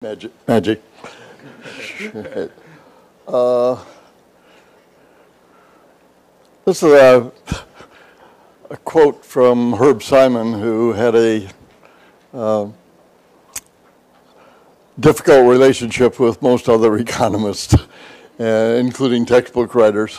Magic. This is a quote from Herb Simon, who had a difficult relationship with most other economists, including textbook writers.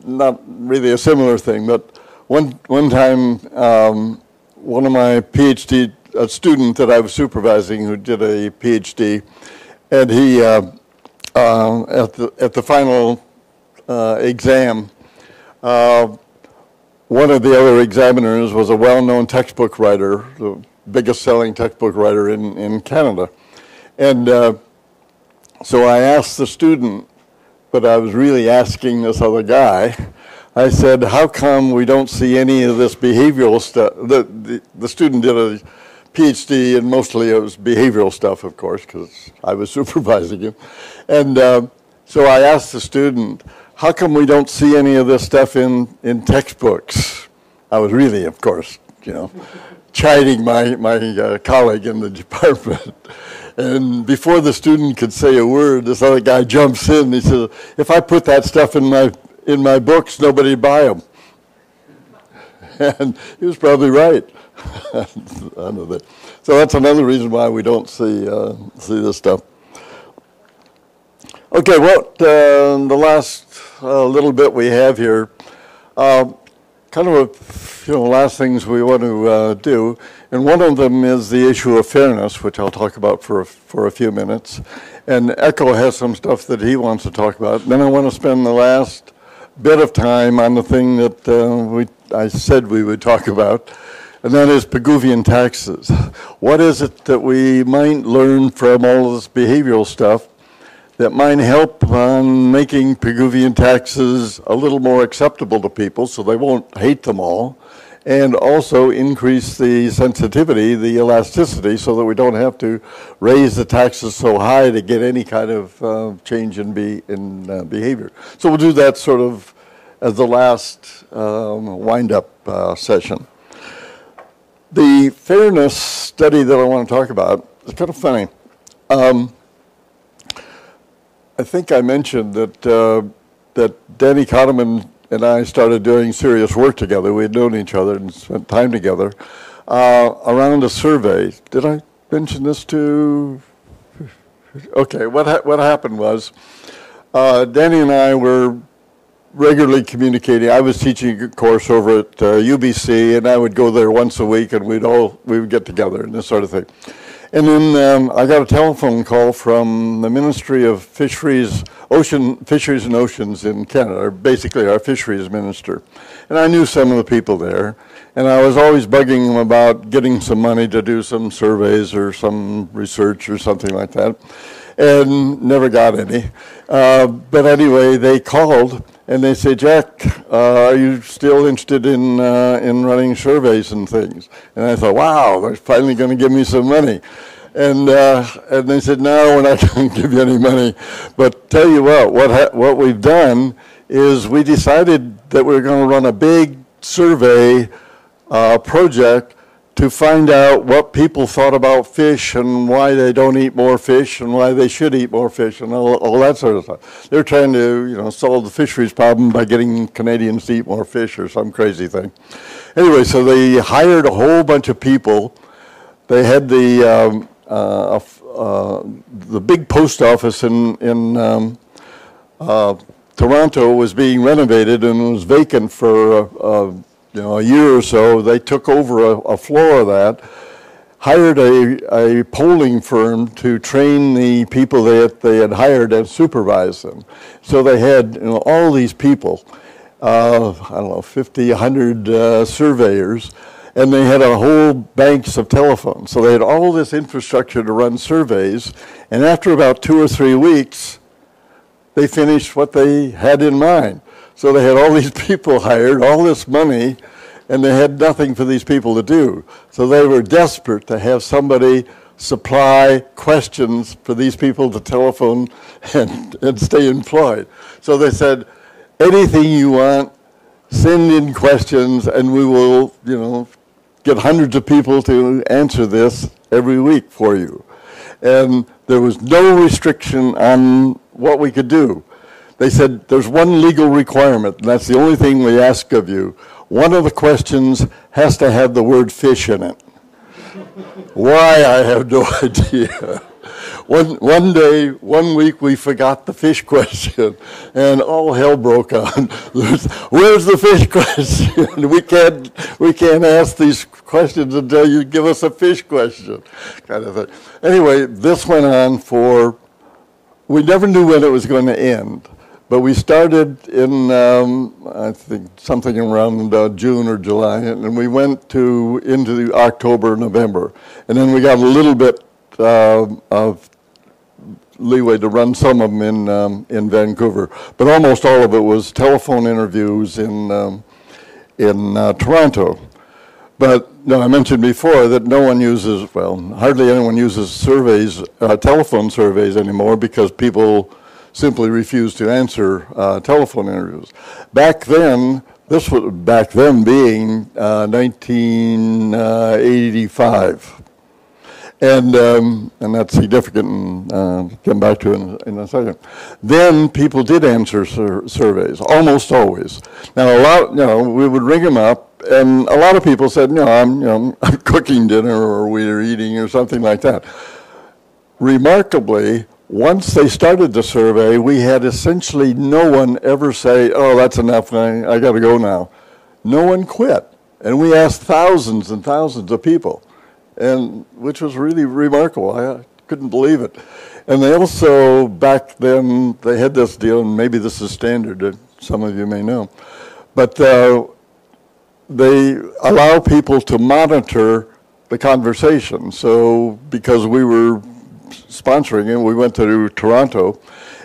Not really a similar thing, but one time, one of my PhD, a student that I was supervising who did a PhD, and he at the final exam, one of the other examiners was a well-known textbook writer, the biggest selling textbook writer in Canada, and so I asked the student, but I was really asking this other guy. I said, how come we don't see any of this behavioral stuff? The student did a PhD, and mostly it was behavioral stuff, of course, because I was supervising him. And so I asked the student, how come we don't see any of this stuff in textbooks? I was really, of course, chiding my colleague in the department. And before the student could say a word, this other guy jumps in. He says, if I put that stuff in my books, nobody'd buy them. And he was probably right. So that's another reason why we don't see this stuff. Okay, the last little bit we have here, kind of last things we want to do, and one of them is the issue of fairness, which I'll talk about for a few minutes. And Echo has some stuff that he wants to talk about. Then I want to spend the last bit of time on the thing that I said we would talk about, and that is Pigouvian taxes. What is it that we might learn from all this behavioral stuff that might help on making Pigouvian taxes a little more acceptable to people so they won't hate them all, and also increase the sensitivity, the elasticity, so that we don't have to raise the taxes so high to get any kind of change in behavior. So we'll do that sort of as the last wind-up session. The fairness study that I want to talk about is kind of funny. I think I mentioned that Danny Kahneman and I started doing serious work together. We had known each other and spent time together around a survey. Did I mention this too? Okay, what happened was Danny and I were regularly communicating. I was teaching a course over at UBC, and I would go there once a week, and we would get together and this sort of thing. And then I got a telephone call from the Ministry of Fisheries and Oceans in Canada, or basically our fisheries minister. And I knew some of the people there, and I was always bugging them about getting some money to do some surveys or some research or something like that, and never got any. But anyway, they called, and they said, Jack, are you still interested in running surveys and things? And I thought, wow, they're finally going to give me some money. And they said, no, we're not going to give you any money. But tell you what we've done is we decided that we're going to run a big survey project to find out what people thought about fish and why they don't eat more fish and why they should eat more fish and all that sort of stuff. They're trying to, solve the fisheries problem by getting Canadians to eat more fish or some crazy thing. Anyway, so they hired a whole bunch of people. They had the big post office in Toronto was being renovated and was vacant for a year or so. They took over a floor of that, hired a polling firm to train the people that they had hired and supervise them. So they had all these people, 50, 100 surveyors, and they had a whole banks of telephones. So they had all this infrastructure to run surveys, and after about 2 or 3 weeks, they finished what they had in mind. So they had all these people hired, all this money, and they had nothing for these people to do. So they were desperate to have somebody supply questions for these people to telephone and stay employed. So they said, anything you want, send in questions, and we will, get hundreds of people to answer this every week for you. And there was no restriction on what we could do. They said, there's one legal requirement, and that's the only thing we ask of you. One of the questions has to have the word fish in it. Why, I have no idea. One day, one week, we forgot the fish question, and all hell broke on. Where's the fish question? We can't ask these questions until you give us a fish question, kind of thing. Anyway, this went on for, we never knew when it was going to end, but we started in, I think, something around June or July, and we went into October, November, and then we got a little bit of leeway to run some of them in Vancouver, but almost all of it was telephone interviews in Toronto. But I mentioned before that no one uses, well, hardly anyone uses surveys, telephone surveys anymore, because people simply refuse to answer telephone interviews. Back then, this was back then being 1985. And that's significant, and come back to it in a second. Then people did answer surveys, almost always. Now, a lot, we would ring them up, and a lot of people said, no, I'm cooking dinner, or we're eating, or something like that. Remarkably, once they started the survey, we had essentially no one ever say, oh, that's enough, I got to go now. No one quit. And we asked thousands and thousands of people, and which was really remarkable. I couldn't believe it. And they also, back then, they had this deal, and maybe this is standard, that some of you may know, but they allow people to monitor the conversation. So because we were sponsoring it, we went to Toronto,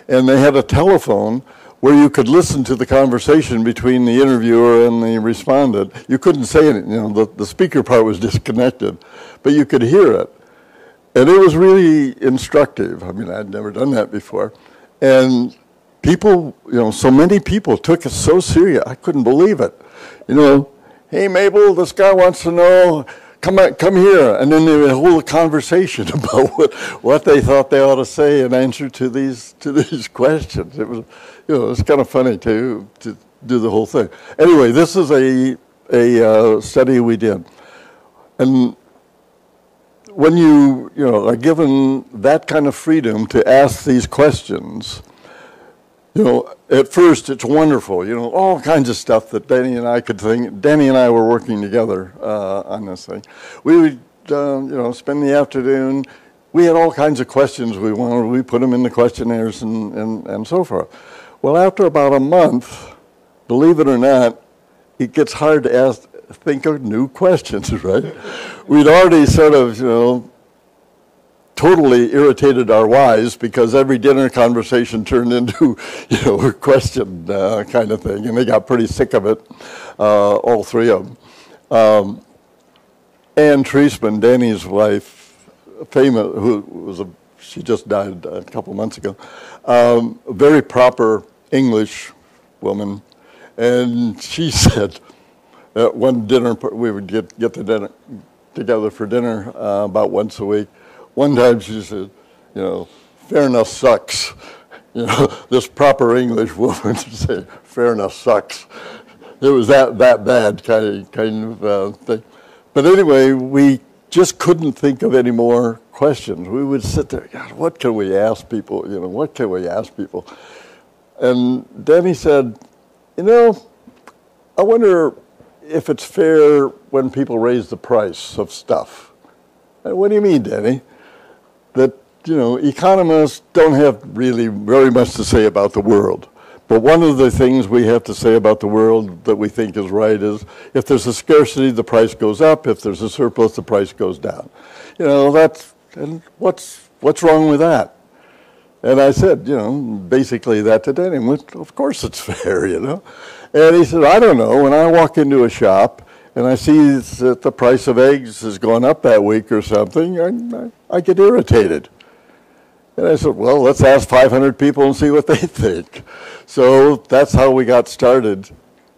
and they had a telephone where you could listen to the conversation between the interviewer and the respondent. You couldn't say anything, the speaker part was disconnected, but you could hear it. And it was really instructive. I mean, I'd never done that before. And people, so many people took it so serious, I couldn't believe it. Hey, Mabel, this guy wants to know, come here. And then they would hold a conversation about what they thought they ought to say in answer to these questions. It was, it's kind of funny to do the whole thing. Anyway, this is a study we did. And when you are given that kind of freedom to ask these questions, at first it's wonderful, all kinds of stuff that Danny and I could think. Danny and I were working together on this thing. We would, spend the afternoon. We had all kinds of questions we wanted. We put them in the questionnaires and so forth. Well, after about a month, believe it or not, it gets hard to think of new questions, right? We'd already sort of, totally irritated our wives, because every dinner conversation turned into, a question kind of thing, and they got pretty sick of it, all three of them. Ann Treisman, Danny's wife, famous, she just died a couple months ago, very proper English woman, and she said, one dinner, we would get together for dinner about once a week. One time she said, fairness sucks. This proper English woman said, fairness sucks. It was that bad kind of thing. But anyway, we just couldn't think of any more questions. We would sit there, God, what can we ask people? What can we ask people? And Danny said, I wonder if it's fair when people raise the price of stuff. What do you mean, Danny? That, economists don't have really very much to say about the world. But one of the things we have to say about the world that we think is right is, if there's a scarcity, the price goes up. If there's a surplus, the price goes down. And what's wrong with that? And I said, basically that to Danny. Of course it's fair, And he said, I don't know. When I walk into a shop and I see that the price of eggs has gone up that week or something, I get irritated. And I said, well, let's ask 500 people and see what they think. So that's how we got started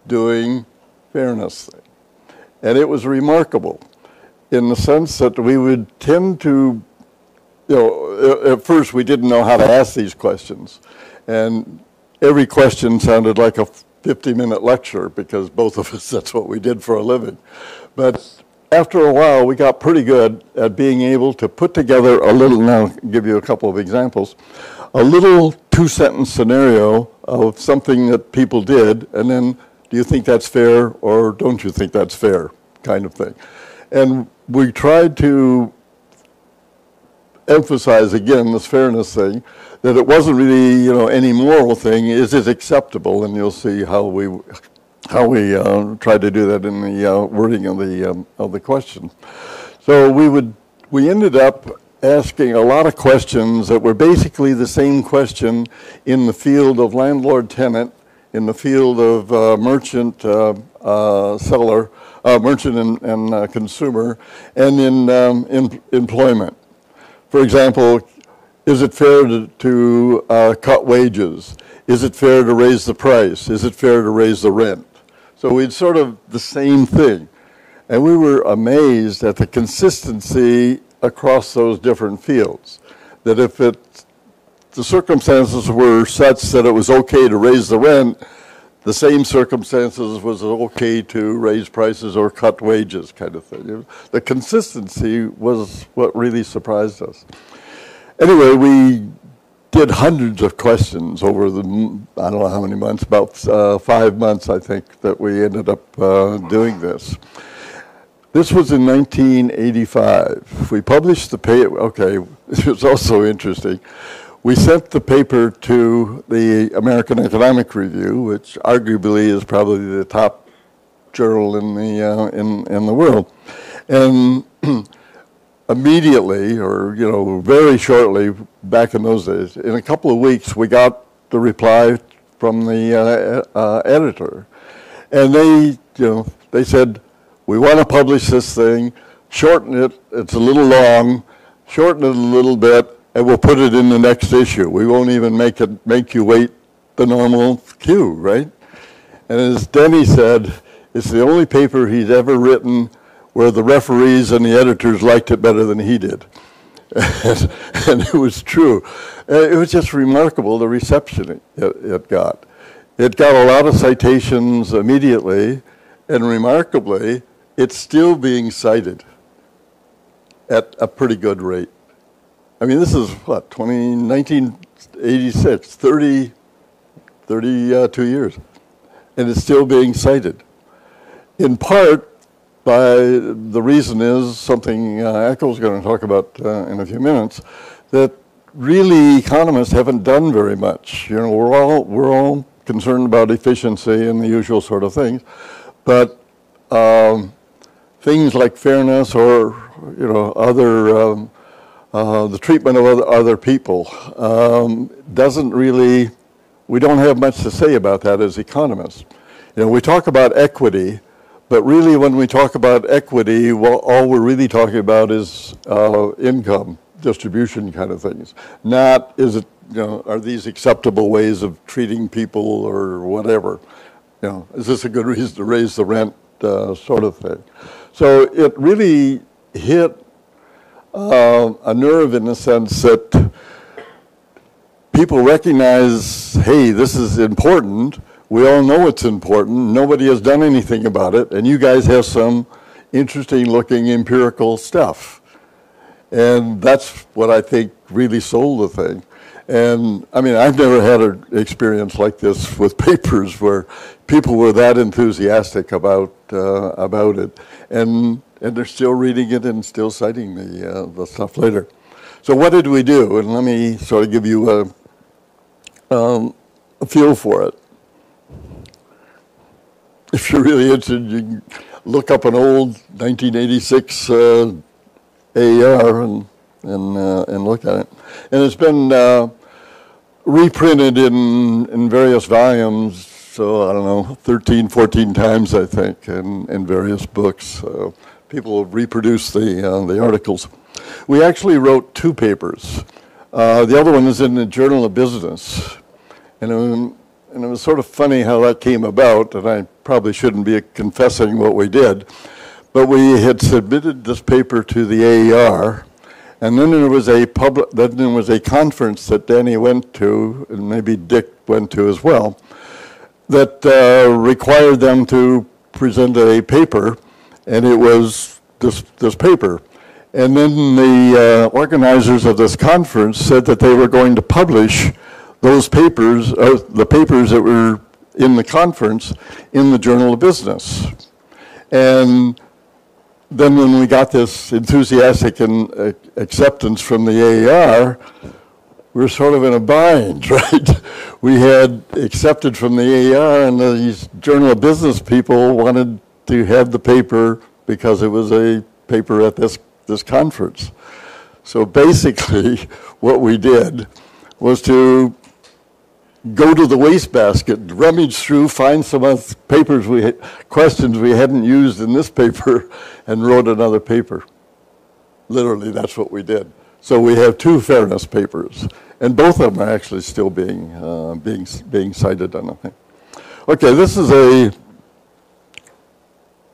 doing fairness thing. And it was remarkable in the sense that we would tend to, at first we didn't know how to ask these questions. And every question sounded like a 50-minute lecture because both of us, that's what we did for a living. But after a while, we got pretty good at being able to put together a little, now I'll give you a couple of examples, a little 2-sentence scenario of something that people did, and then do you think that's fair or don't you think that's fair kind of thing. And we tried to emphasize, again, this fairness thing, that it wasn't really, any moral thing. Is it acceptable? And you'll see how we tried to do that in the wording of the question. So we ended up asking a lot of questions that were basically the same question in the field of landlord-tenant, in the field of merchant seller, merchant and consumer, and in employment. For example, is it fair to cut wages? Is it fair to raise the price? Is it fair to raise the rent? So we'd sort of the same thing. And we were amazed at the consistency across those different fields. That if the circumstances were such that it was okay to raise the rent, the same circumstances was okay to raise prices or cut wages kind of thing. The consistency was what really surprised us. Anyway, we did hundreds of questions over the, I don't know how many months, about 5 months, I think, that we ended up doing this. This was in 1985. We published the paper, okay, it was also interesting. We sent the paper to the American Economic Review, which arguably is probably the top journal in the world. And immediately, or very shortly, back in those days, in a couple of weeks, we got the reply from the editor, and they said, we want to publish this thing, shorten it, it's a little long, shorten it a little bit, and we'll put it in the next issue. We won't even make you wait the normal queue, right? And as Denny said, it's the only paper he's ever written where the referees and the editors liked it better than he did. And it was true. It was just remarkable, the reception it got. It got a lot of citations immediately, and remarkably, it's still being cited at a pretty good rate. I mean, this is, 1986, 32 years, and it's still being cited. In part, by the reason is something Echo's going to talk about in a few minutes, that really economists haven't done very much. We're all concerned about efficiency and the usual sort of things, but things like fairness or other the treatment of other people doesn't really. We don't have much to say about that as economists. We talk about equity. But really, when we talk about equity, all we're really talking about is income distribution kind of things. Not are these acceptable ways of treating people or whatever? Is this a good reason to raise the rent, sort of thing? So it really hit a nerve in the sense that people recognize, hey, this is important. We all know it's important. Nobody has done anything about it. And you guys have some interesting looking empirical stuff. And that's what I think really sold the thing. And I mean, I've never had an experience like this with papers where people were that enthusiastic about it. And they're still reading it and still citing the stuff later. So what did we do? And let me sort of give you a feel for it. If you're really interested, you can look up an old 1986 AR and look at it. And it's been reprinted in various volumes, so I don't know, 13, 14 times, I think, in various books. People have reproduced the articles. We actually wrote 2 papers. The other one is in the Journal of Business. And and it was sort of funny how that came about, and I probably shouldn't be confessing what we did, but we had submitted this paper to the AER, and then there was a conference that Danny went to, and maybe Dick went to as well, that required them to present a paper, and it was this paper. And then the organizers of this conference said that they were going to publish those papers, the papers that were in the conference, in the Journal of Business. And then when we got this enthusiastic acceptance from the AER, we were sort of in a bind, right? We had accepted from the AER, and these Journal of Business people wanted to have the paper because it was a paper at this conference. So basically, what we did was to go to the wastebasket, rummage through, find some of the papers questions we hadn't used in this paper, and wrote another paper. Literally, that's what we did. So we have 2 fairness papers, and both of them are actually still being cited on the thing. Okay, this is a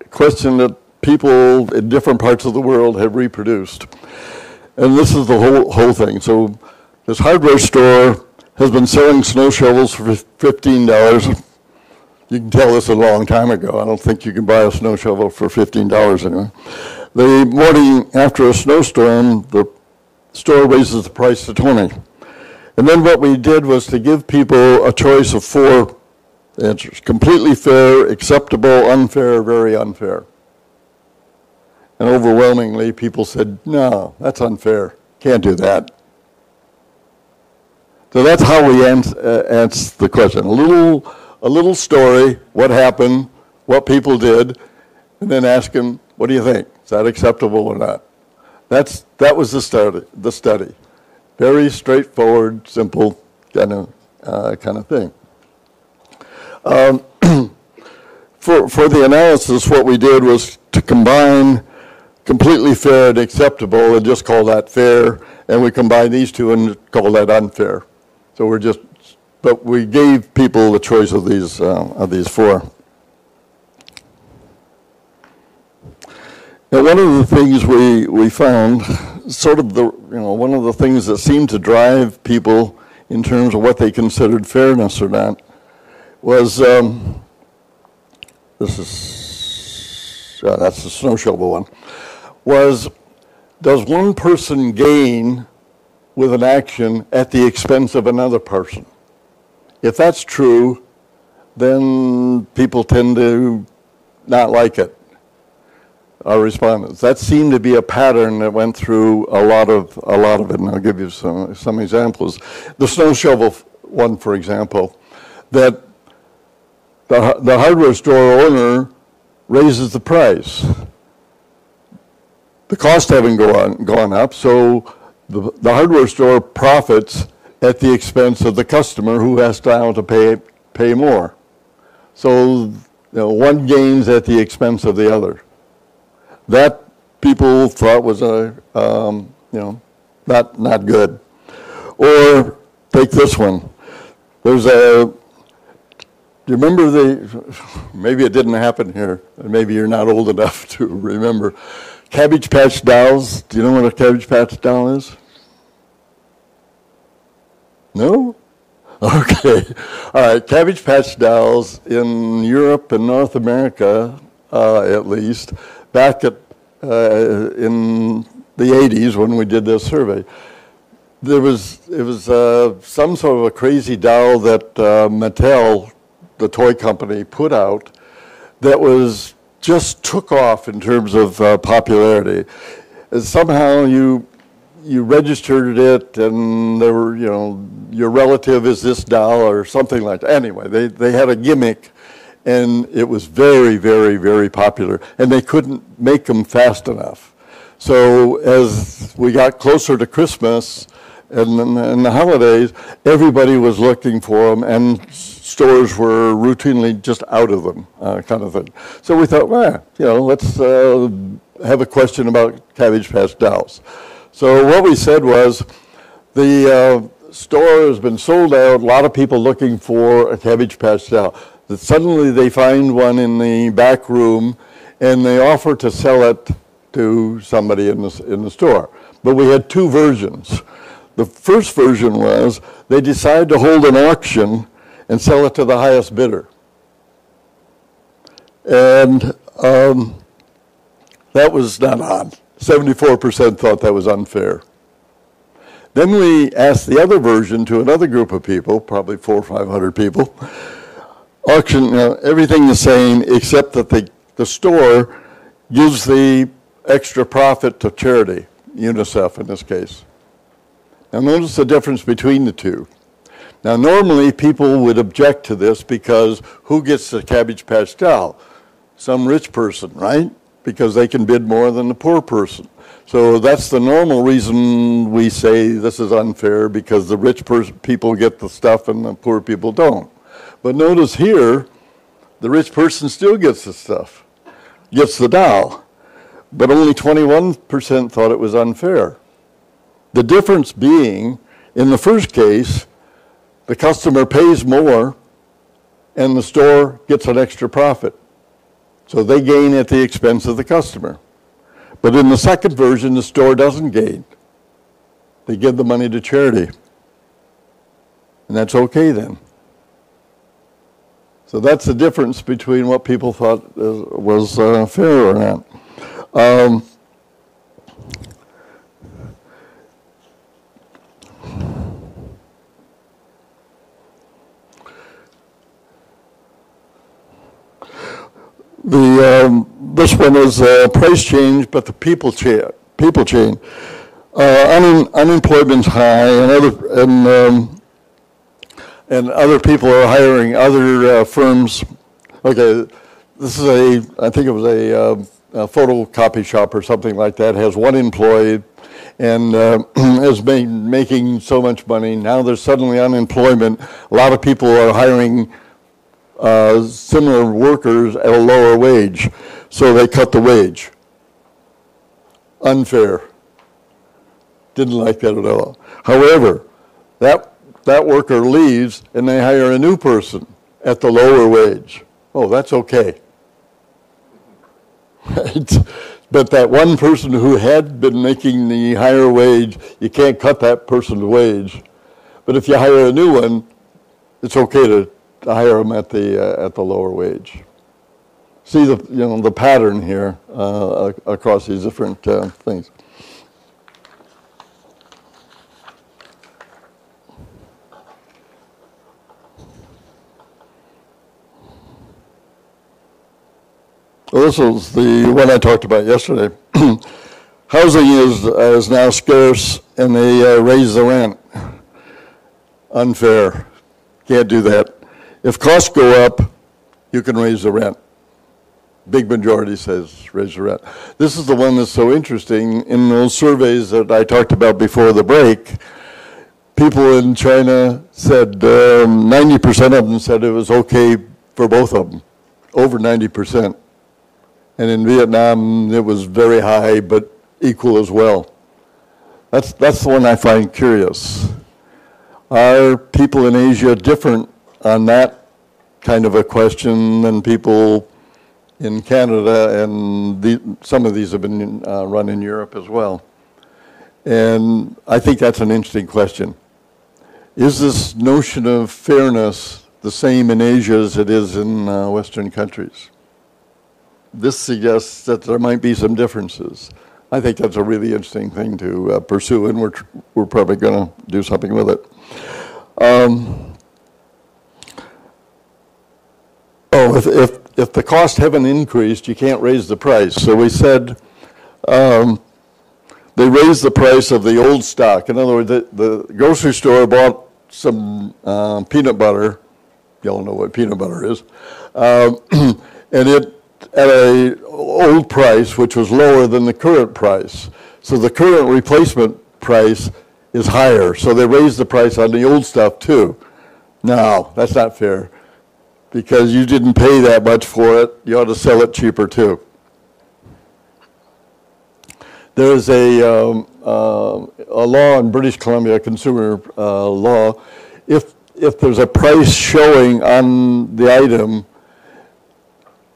question that people in different parts of the world have reproduced. And this is the whole thing. So this hardware store has been selling snow shovels for $15. You can tell this a long time ago. I don't think you can buy a snow shovel for $15 anyway. The morning after a snowstorm, the store raises the price to $20. And then what we did was to give people a choice of 4 answers: completely fair, acceptable, unfair, very unfair. And overwhelmingly, people said, no, that's unfair. Can't do that. So that's how we answer the question. A little story, what happened, what people did, and then ask them, what do you think? Is that acceptable or not? That was the study. Very straightforward, simple kind of thing. For the analysis, what we did was to combine completely fair and acceptable and just call that fair, and we combine these 2 and call that unfair. So but we gave people the choice of these 4. Now, one of the things we found, sort of one of the things that seemed to drive people in terms of what they considered fairness or not, was that's the snow shovel one, was, does one person gain with an action at the expense of another person? If that's true, then people tend to not like it, our respondents. That seemed to be a pattern that went through a lot of it, and I'll give you some examples. The snow shovel one, for example, that the hardware store owner raises the price. The cost having gone up, so the hardware store profits at the expense of the customer, who has now to pay more. So one gains at the expense of the other. That people thought was not good. Or take this one. There's do you remember maybe it didn't happen here, maybe you're not old enough to remember, Cabbage Patch dolls. Do you know what a Cabbage Patch doll is? No? Okay. All right, Cabbage Patch dolls in Europe and North America, at least, back in the 80s when we did this survey, it was some sort of a crazy doll that Mattel, the toy company, put out that just took off in terms of popularity. And somehow you registered it, and there were, your relative is this doll or something like that. Anyway, they had a gimmick, and it was very, very, very popular, and they couldn't make them fast enough. So as we got closer to Christmas and the holidays, everybody was looking for them, and stores were routinely just out of them, kind of thing. So we thought, let's have a question about Cabbage Patch dolls. So what we said was, the store has been sold out, a lot of people looking for a Cabbage Patch doll. That suddenly they find one in the back room and they offer to sell it to somebody in the store. But we had two versions. The first version was they decided to hold an auction and sell it to the highest bidder. And that was not on. 74% thought that was unfair. Then we asked the other version to another group of people, probably 400 or 500 people, auction, everything the same except that the store gives the extra profit to charity, UNICEF in this case. Now notice the difference between the two. Now normally people would object to this because who gets the Cabbage Patch doll? Some rich person, right? Because they can bid more than the poor person. So that's the normal reason we say this is unfair, because the rich people get the stuff and the poor people don't. But notice here, the rich person still gets the stuff, gets the doll, but only 21% thought it was unfair. The difference being, in the first case, the customer pays more and the store gets an extra profit. So they gain at the expense of the customer. But in the second version, the store doesn't gain. They give the money to charity. And that's okay then. So that's the difference between what people thought was fair or not. This one is price change, but the people change. Unemployment's high, and other people are hiring other firms. Okay, this is I think it was a photocopy shop or something like that, has one employee and has been making so much money. Now there's suddenly unemployment. A lot of people are hiring similar workers at a lower wage, so they cut the wage. Unfair. Didn't like that at all. However, that worker leaves and they hire a new person at the lower wage. Oh, that's okay. Right? But that one person who had been making the higher wage, you can't cut that person's wage. But if you hire a new one, it's okay to hire them at the lower wage. See the pattern here across these different things. Well, this was the one I talked about yesterday. Housing is now scarce, and they raise the rent. Unfair. Can't do that. If costs go up, you can raise the rent. Big majority says raise the rent. This is the one that's so interesting. In those surveys that I talked about before the break, people in China said 90% of them said it was okay for both of them, over 90%. And in Vietnam, it was very high, but equal as well. That's the one I find curious. Are people in Asia different on that kind of a question than people in Canada? And some of these have been run in Europe as well. And I think that's an interesting question. Is this notion of fairness the same in Asia as it is in Western countries? This suggests that there might be some differences. I think that's a really interesting thing to pursue, and we're probably going to do something with it. If the costs haven't increased, you can't raise the price. So we said they raised the price of the old stock. In other words, the grocery store bought some peanut butter. You all know what peanut butter is. And it at an old price, which was lower than the current price. So the current replacement price is higher. So they raised the price on the old stuff too. No, that's not fair. Because you didn't pay that much for it, you ought to sell it cheaper too. There's a law in British Columbia, consumer law. If there's a price showing on the item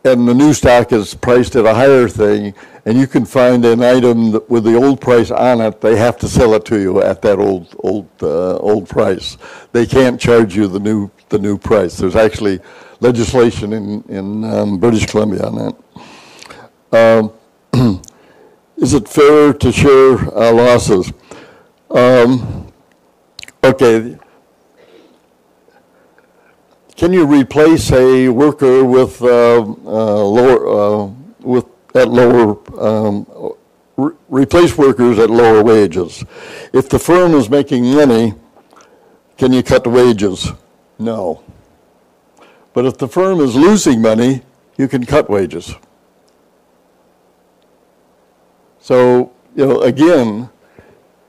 and the new stock is priced at a higher thing, and you can find an item with the old price on it, they have to sell it to you at that old price. They can't charge you the new price. There's actually legislation in British Columbia on that. Is it fair to share losses? Okay. Can you replace a worker with replace workers at lower wages? If the firm is making money, can you cut the wages? No. But if the firm is losing money, you can cut wages. So, again,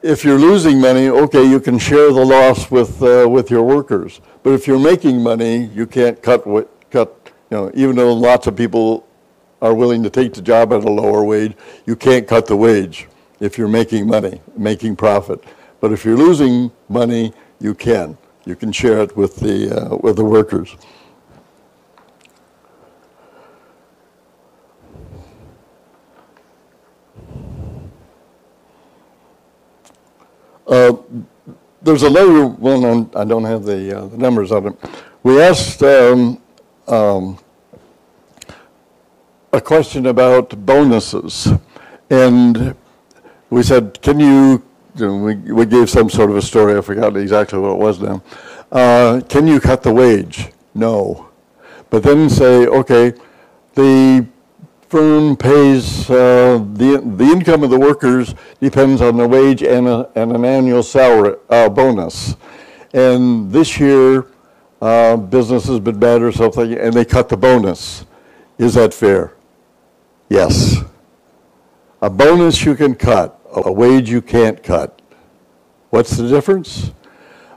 if you're losing money, okay, you can share the loss with your workers. But if you're making money, you can't cut. Even though lots of people are willing to take the job at a lower wage, you can't cut the wage if you're making money, making profit. But if you're losing money, you can. You can share it with the workers. There's another one, I don't have the numbers on it. We asked a question about bonuses, and we said, we gave some sort of a story, I forgot exactly what it was now. Can you cut the wage? No. But then say, okay, the firm pays, the income of the workers depends on the wage and an annual salary bonus. And this year, business has been bad or something, and they cut the bonus. Is that fair? Yes. A bonus you can cut, a wage you can't cut. What's the difference?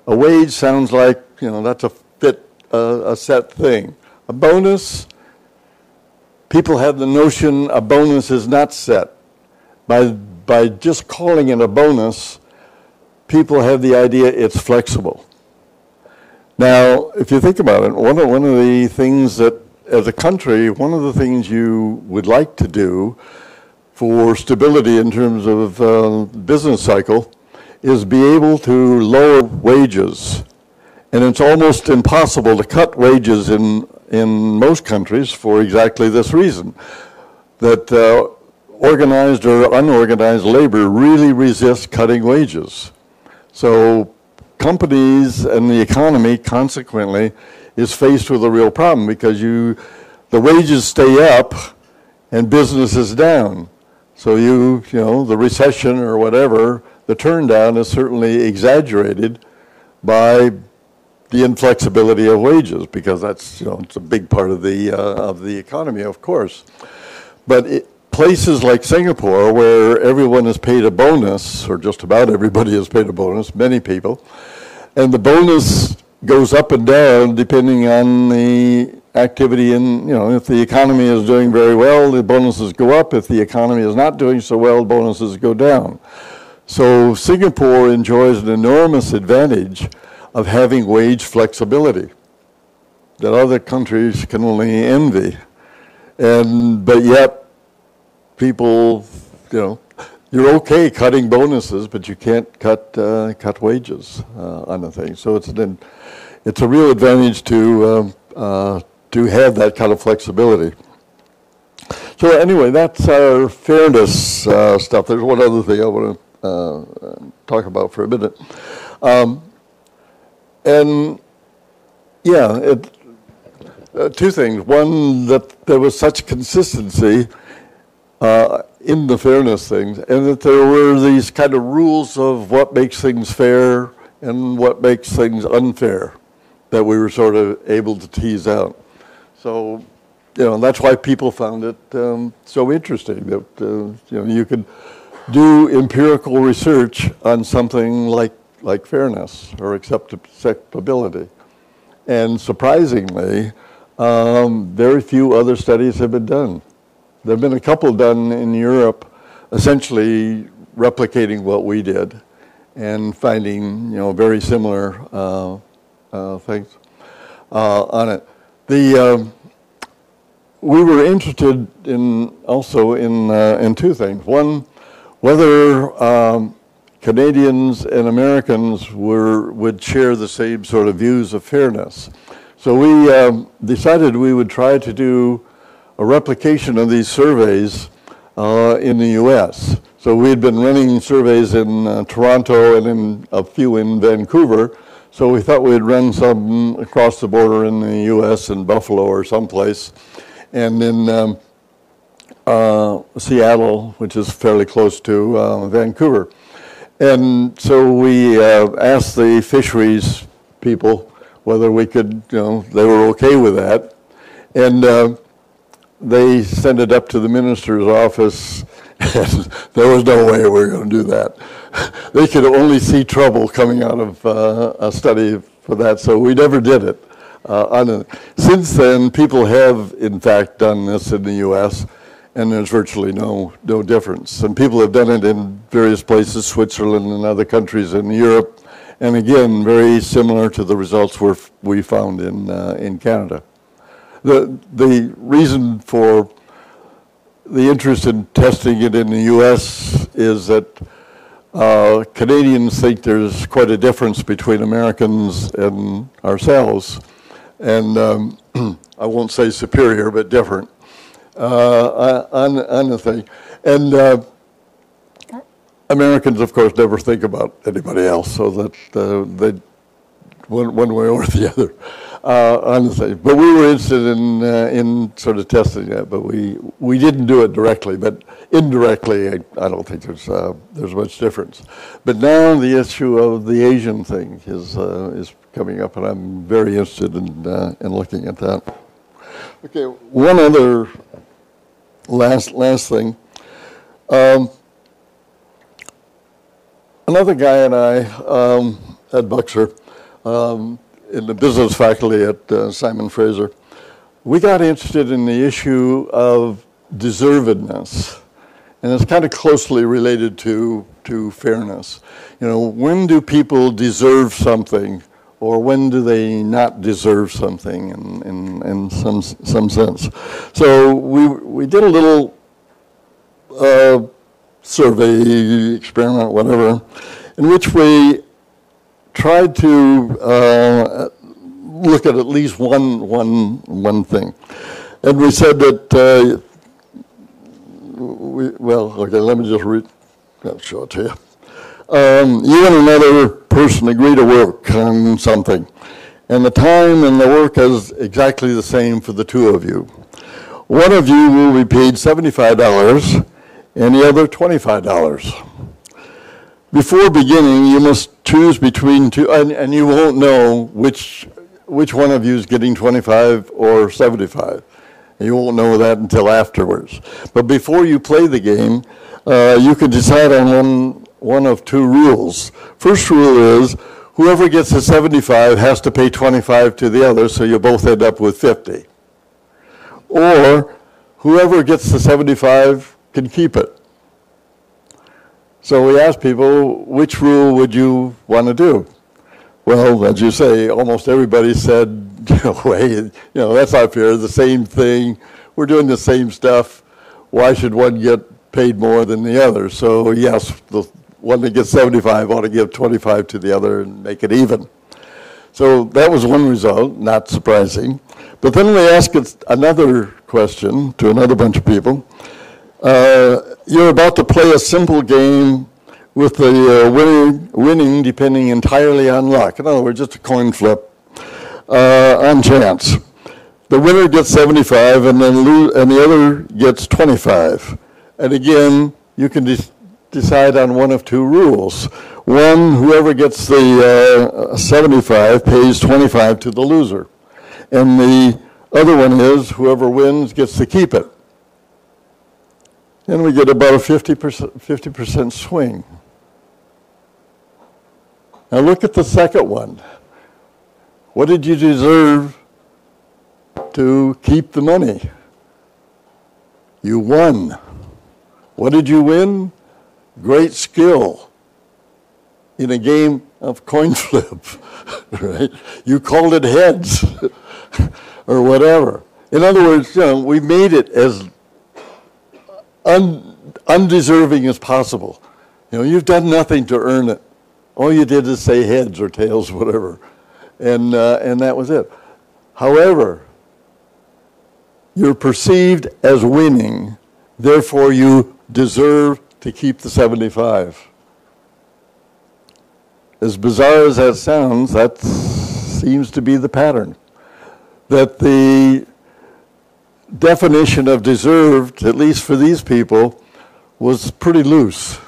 A wage sounds like, that's a set thing. A bonus, people have the notion a bonus is not set. By just calling it a bonus, people have the idea it's flexible. Now, if you think about it, one of the things that, as a country, one of the things you would like to do for stability in terms of business cycle is be able to lower wages. And it's almost impossible to cut wages in most countries for exactly this reason, that organized or unorganized labor really resists cutting wages. So companies and the economy, consequently, is faced with a real problem because the wages stay up and business is down. So the recession or whatever, the turn down is certainly exaggerated by the inflexibility of wages, because that's it's a big part of the economy, of course. But places like Singapore, where everyone is paid a bonus, or just about everybody is paid a bonus, many people, and the bonus goes up and down depending on the activity. And if the economy is doing very well, the bonuses go up. If the economy is not doing so well, bonuses go down. So Singapore enjoys an enormous advantage of having wage flexibility that other countries can only envy. But yet, people, you're okay cutting bonuses, but you can't cut wages on the thing. So it's a real advantage to have that kind of flexibility. So anyway, that's our fairness stuff. There's one other thing I want to talk about for a minute. Two things. One, that there was such consistency in the fairness things, and that there were these kind of rules of what makes things fair and what makes things unfair that we were sort of able to tease out. So, that's why people found it so interesting that, you could do empirical research on something like fairness or acceptability. And surprisingly, very few other studies have been done. There have been a couple done in Europe essentially replicating what we did and finding, very similar things on it. We were interested also in two things. One, whether Canadians and Americans would share the same sort of views of fairness. So we decided we would try to do a replication of these surveys in the U.S. So we had been running surveys in Toronto and a few in Vancouver. So we thought we'd run some across the border in the U.S. in Buffalo or someplace, and in Seattle, which is fairly close to Vancouver. And so we asked the fisheries people whether we could, they were okay with that. And they sent it up to the minister's office, and there was no way we were going to do that. They could only see trouble coming out of a study for that, so we never did it. Since then, people have, in fact, done this in the U.S., and there's virtually no difference. And people have done it in various places, Switzerland and other countries in Europe, and again, very similar to the results we found in Canada. The reason for the interest in testing it in the U.S. is that Canadians think there's quite a difference between Americans and ourselves, and I won't say superior, but different on the thing. And Americans, of course, never think about anybody else, so that they one way or the other on the thing. But we were interested in sort of testing that, but we didn't do it directly, but indirectly, I don't think there's much difference. But now the issue of the Asian thing is coming up, and I'm very interested in looking at that. Okay, one other last thing. Another guy and I at Buxer, in the business faculty at Simon Fraser, we got interested in the issue of deservedness, and it's kind of closely related to fairness. When do people deserve something, or when do they not deserve something in some sense? So we did a little survey, experiment, whatever, in which we tried to look at least one thing. And we said that, okay, let me just I'll show it to you. You and another person agree to work on something, and the time and the work is exactly the same for the two of you. One of you will be paid $75 and the other $25. Before beginning, you must choose between two, and you won't know which one of you is getting 25 or 75. You won't know that until afterwards. But before you play the game, you can decide on one of two rules. First rule is whoever gets the 75 has to pay 25 to the other, so you both end up with 50. Or whoever gets the 75 can keep it. So we asked people, which rule would you want to do? Well, as you say, almost everybody said, hey, that's not fair, the same thing, we're doing the same stuff, why should one get paid more than the other? So yes, the one that gets 75 ought to give 25 to the other and make it even. So that was one result, not surprising. But then we asked another question to another bunch of people. You're about to play a simple game with the winning depending entirely on luck. In other words, just a coin flip on chance. The winner gets 75 and the other gets 25. And again, you can decide on one of two rules. One, whoever gets the 75 pays 25 to the loser. And the other one is whoever wins gets to keep it. And we get about a 50% swing. Now look at the second one. What did you deserve to keep the money? You won. What did you win? Great skill in a game of coin flip, right? You called it heads or whatever. In other words, we made it as undeserving as possible. You've done nothing to earn it. All you did is say heads or tails, whatever, and that was it. However, you're perceived as winning, therefore you deserve to keep the 75. As bizarre as that sounds, that seems to be the pattern. That the definition of deserved, at least for these people, was pretty loose.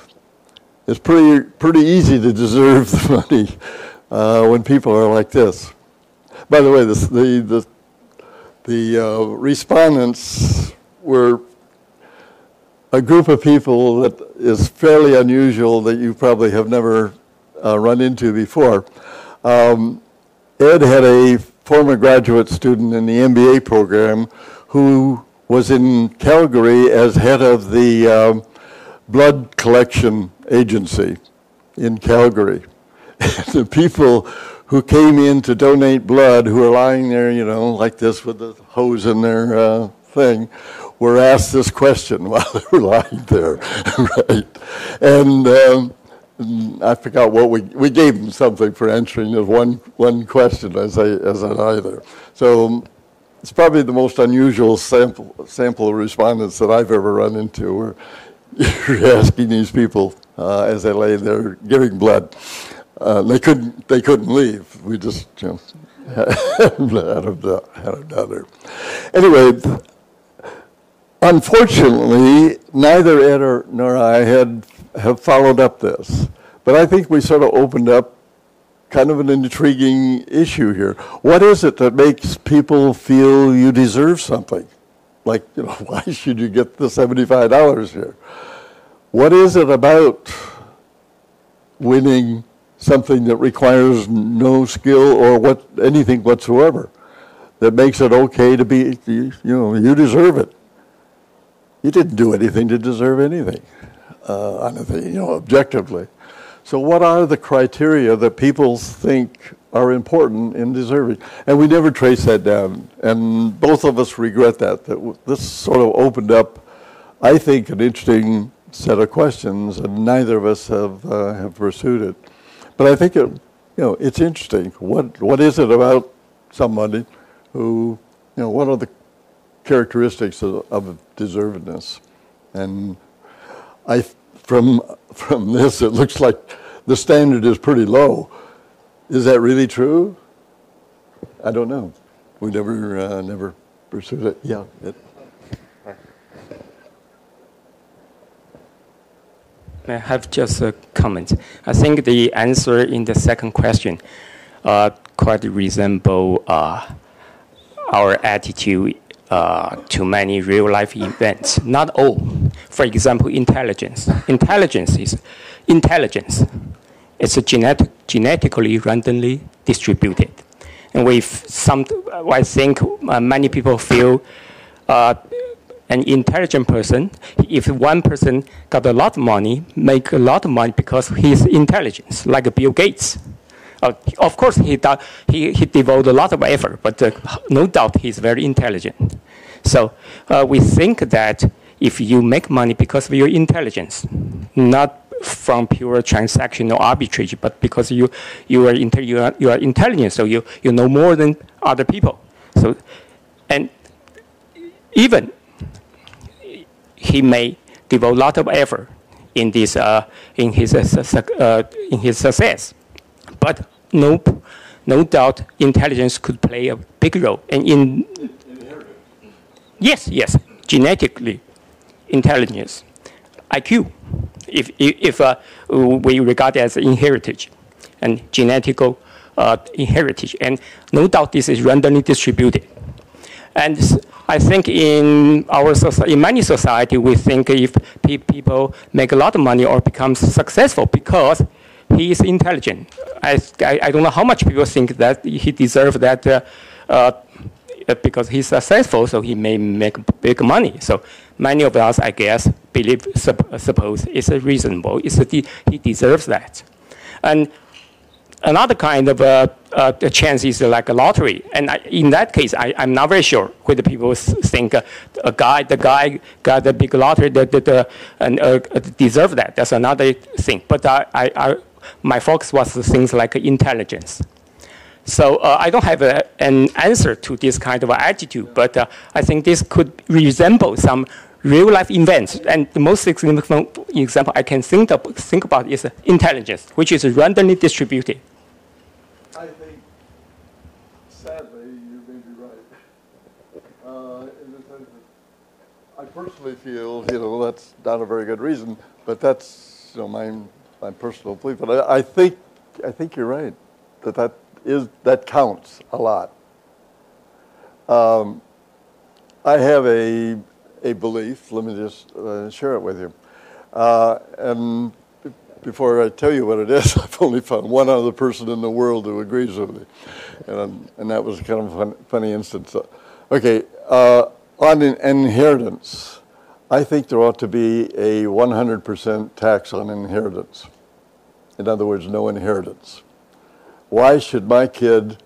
It's pretty easy to deserve the money when people are like this. By the way, the respondents were a group of people that is fairly unusual that you probably have never run into before. Ed had a former graduate student in the MBA program who was in Calgary as head of the blood collection agency in Calgary. And the people who came in to donate blood, who are lying there, like this with the hose in their thing, were asked this question while they were lying there, right? And I forgot what we gave them something for answering this one question as I lie there. So it's probably the most unusual sample of respondents that I've ever run into, where you're asking these people as they lay there giving blood. They couldn't leave. We just had them down there. Anyway, unfortunately, neither Ed nor I have followed up this. But I think we sort of opened up kind of an intriguing issue here. What is it that makes people feel you deserve something? Like, why should you get the $75 here? What is it about winning something that requires no skill or anything whatsoever that makes it okay to be, you deserve it? You didn't do anything to deserve anything, objectively. So what are the criteria that people think are important in deserving? And we never trace that down. And both of us regret that this sort of opened up, I think, an interesting set of questions, and neither of us have pursued it. But I think it's interesting. What is it about somebody who, what are the characteristics of deservedness? And from this, it looks like the standard is pretty low. Is that really true? I don't know. We never pursued it. Yeah. I have just a comment. I think the answer in the second question quite resemble our attitude to many real-life events. Not all. For example, intelligence. Intelligence is intelligence. It's genetically randomly distributed. And I think many people feel an intelligent person, if one person got a lot of money, make a lot of money because he's intelligent, like Bill Gates. Of course, he devoted a lot of effort, but no doubt he's very intelligent. So we think that if you make money because of your intelligence, not from pure transactional arbitrage, but because you are intelligent, so you know more than other people. So, and even he may devote a lot of effort in this in his success, but no doubt intelligence could play a big role. And yes, genetically intelligence, IQ, if we regard it as inheritance and genetical inheritance, and no doubt this is randomly distributed. And I think in many society, we think if people make a lot of money or become successful because he is intelligent. I don't know how much people think that he deserves that because he's successful, so he may make big money. So many of us, I guess, suppose it's reasonable. He deserves that. And another kind of a chance is like a lottery. And in that case, I'm not very sure whether people think the guy got the big lottery and deserve that. That's another thing. But my focus was things like intelligence. So I don't have an answer to this kind of attitude, but I think this could resemble some real-life events. And the most significant example I can think about is intelligence, which is randomly distributed. I think, sadly, you may be right. In the sense that I personally feel, that's not a very good reason, but that's, my personal belief. But I think you're right, that counts a lot. I have a belief, let me just share it with you. And before I tell you what it is, I've only found one other person in the world who agrees with me. And that was kind of a funny instance. Okay, on inheritance, I think there ought to be a 100% tax on inheritance. In other words, no inheritance. Why should my kid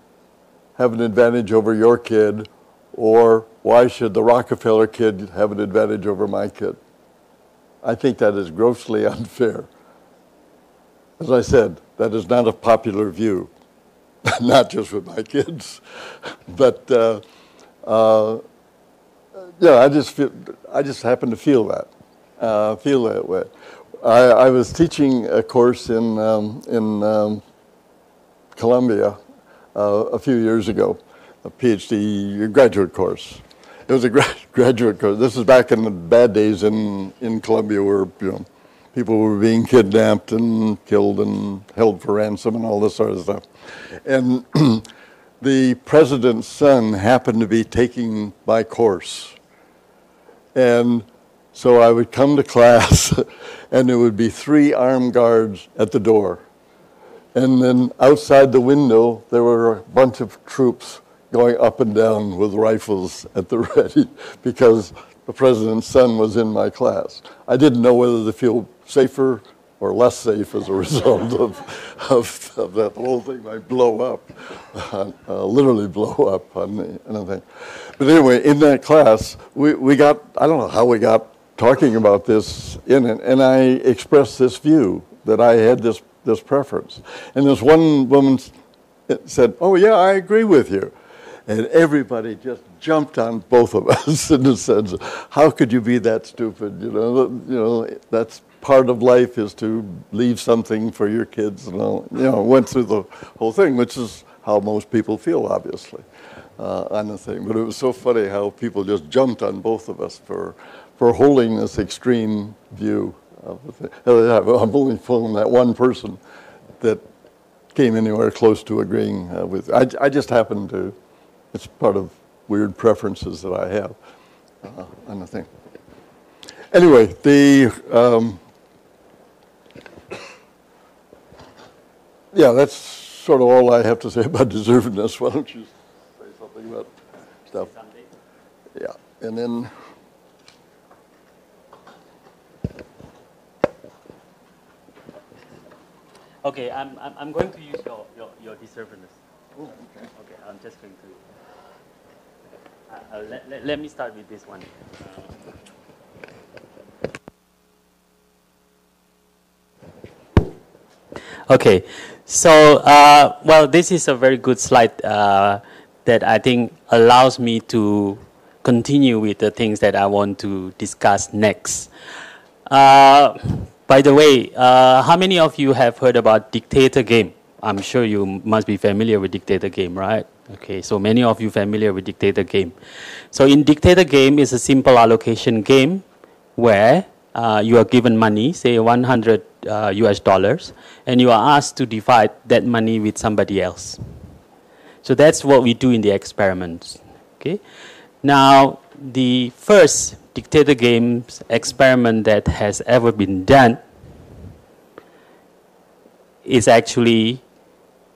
have an advantage over your kid, or why should the Rockefeller kid have an advantage over my kid? I think that is grossly unfair. As I said, that is not a popular view, not just with my kids, but yeah, I just happen to feel that way. I was teaching a course in Columbia a few years ago, a PhD graduate course. It was a graduate course. This is back in the bad days in Columbia, where people were being kidnapped and killed and held for ransom and all this sort of stuff. And the president's son happened to be taking my course. And so I would come to class, and there would be 3 armed guards at the door. And then outside the window, there were a bunch of troops going up and down with rifles at the ready because the president's son was in my class. I didn't know whether to feel safer or less safe as a result of that whole thing might blow up, literally blow up on anything. But anyway, in that class, we got, I don't know how we got talking about this in it, and I expressed this view that I had this preference. And this one woman said, "Oh yeah, I agree with you." And everybody just jumped on both of us in the sense, how could you be that stupid? You know, that's part of life, is to leave something for your kids. And all, went through the whole thing, which is how most people feel, obviously, on the thing. But it was so funny how people just jumped on both of us for holding this extreme view of the thing. I've only found that one person that came anywhere close to agreeing with. I just happen to. It's part of weird preferences that I have on the thing. Anyway, yeah, that's sort of all I have to say about deservedness. Why don't you say something about stuff? Yeah, and then. Okay, I'm going to use your deservedness. Oh, okay. Okay, I'm just going to. Let me start with this one. Okay, so well, this is a very good slide that I think allows me to continue with the things that I want to discuss next. By the way, how many of you have heard about dictator game? I'm sure you must be familiar with dictator game, right? Okay, so many of you familiar with dictator game. So in dictator game, it's a simple allocation game where you are given money, say $100 US, and you are asked to divide that money with somebody else. So that's what we do in the experiments. Okay. Now, the first dictator games experiment that has ever been done is actually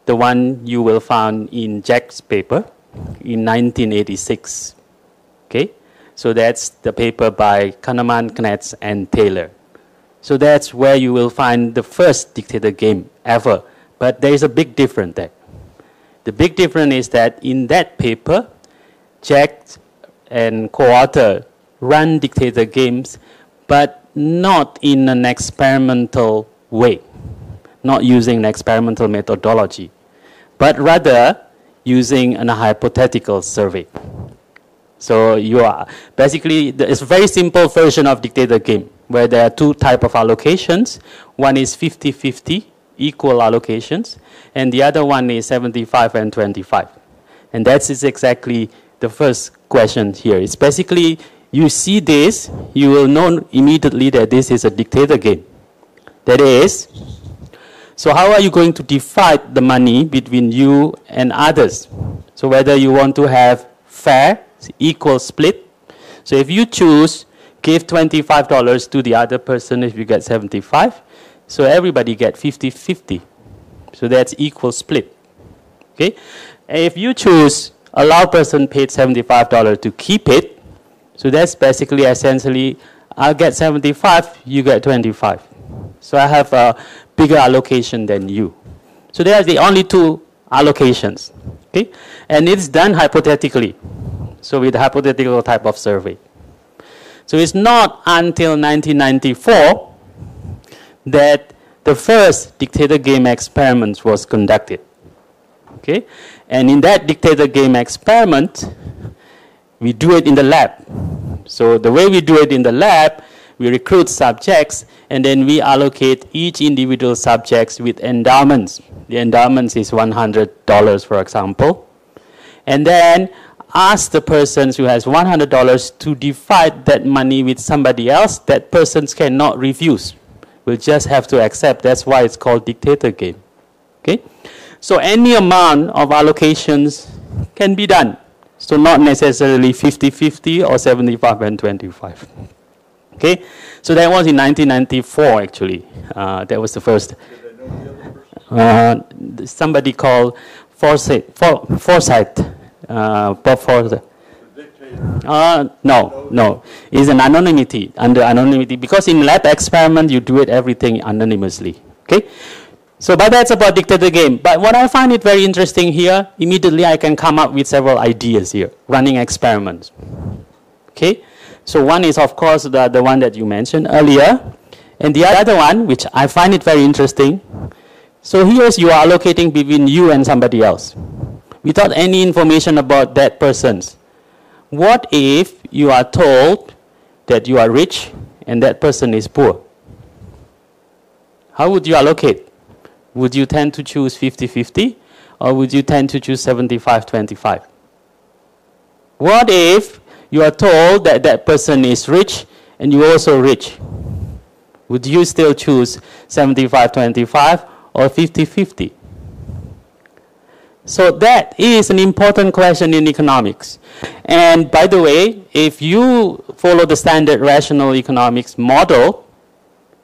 the one you will find in Jack's paper. in 1986. Okay? So that's the paper by Kahneman, Knetsch, and TAERE. So that's where you will find the first dictator game ever. But there is a big difference there. The big difference is that in that paper, Jack and co-author run dictator games, but not in an experimental way, not using an experimental methodology, but rather using a hypothetical survey. So you are basically, it's a very simple version of dictator game, where there are two types of allocations. One is 50-50, equal allocations, and the other one is 75 and 25. And that is exactly the first question here. It's basically, you see this, you will know immediately that this is a dictator game. That is, so how are you going to divide the money between you and others? So whether you want to have fair, equal split. So if you choose, give $25 to the other person if you get 75, so everybody get 50-50. So that's equal split. Okay? And if you choose, allow person paid $75 to keep it, so that's basically essentially, I'll get 75, you get 25. So I have a bigger allocation than you. So they are the only two allocations. Okay? And it's done hypothetically. So with a hypothetical type of survey. So it's not until 1994 that the first dictator game experiment was conducted. Okay? And in that dictator game experiment, we do it in the lab. So the way we do it in the lab, we recruit subjects, and then we allocate each individual subjects with endowments. The endowments is $100, for example. And then ask the person who has $100 to divide that money with somebody else. That person cannot refuse. We'll just have to accept. That's why it's called dictator game. Okay? So any amount of allocations can be done. So not necessarily 50-50 or 75 and 25. Okay? So that was in 1994, actually. That was the first. Somebody called Forsyth. Bob Forsyth. No. It's an anonymity, under anonymity. Because in lab experiment, you do it everything anonymously. Okay? So, but that's about dictator game. But what I find it very interesting here, immediately I can come up with several ideas here, running experiments. Okay? So one is, of course, the one that you mentioned earlier. And the other one, which I find it very interesting, so here you are allocating between you and somebody else, without any information about that person's. What if you are told that you are rich and that person is poor? How would you allocate? Would you tend to choose 50-50 or would you tend to choose 75-25? What if you are told that that person is rich and you are also rich? Would you still choose 75-25 or 50-50? So that is an important question in economics. And by the way, if you follow the standard rational economics model,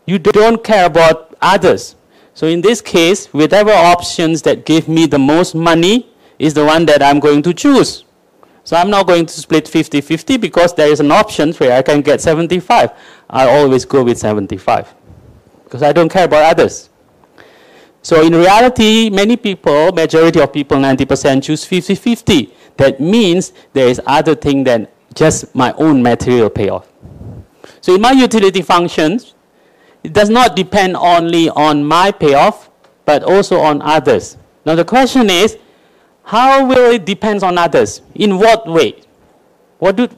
you don't care about others. So in this case, whatever options that give me the most money is the one that I'm going to choose. So I'm not going to split 50-50 because there is an option where I can get 75. I always go with 75 because I don't care about others. So in reality, many people, majority of people, 90% choose 50-50. That means there is other thing than just my own material payoff. So in my utility functions, it does not depend only on my payoff, but also on others. Now the question is, how will it depend on others? In what way?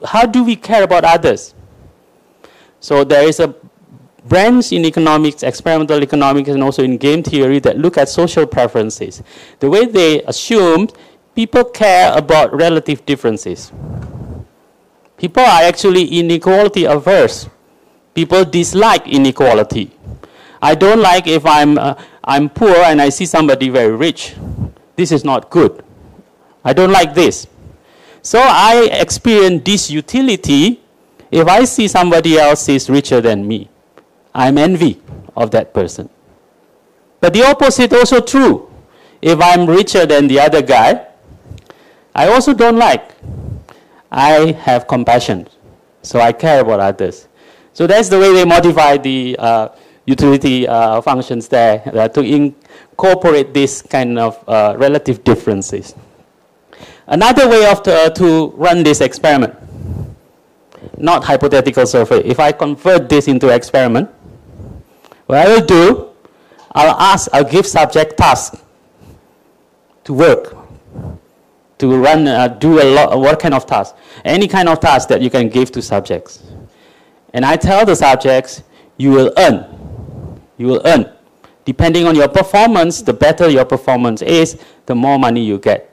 How do we care about others? So there is a branch in economics, experimental economics, and also in game theory that look at social preferences. The way they assume people care about relative differences. People are actually inequality averse. People dislike inequality. I don't like if I'm poor and I see somebody very rich. This is not good. I don't like this. So I experience disutility if I see somebody else is richer than me. I'm envy of that person. But the opposite also true. If I'm richer than the other guy, I also don't like. I have compassion. So I care about others. So that's the way they modify the utility functions there to incorporate this kind of relative differences. Another way of to run this experiment, not hypothetical survey. If I convert this into experiment, what I will do, I'll give subject task to work, to run, what kind of task? Any kind of task that you can give to subjects. And I tell the subjects, you will earn. You will earn. Depending on your performance, the better your performance is, the more money you get.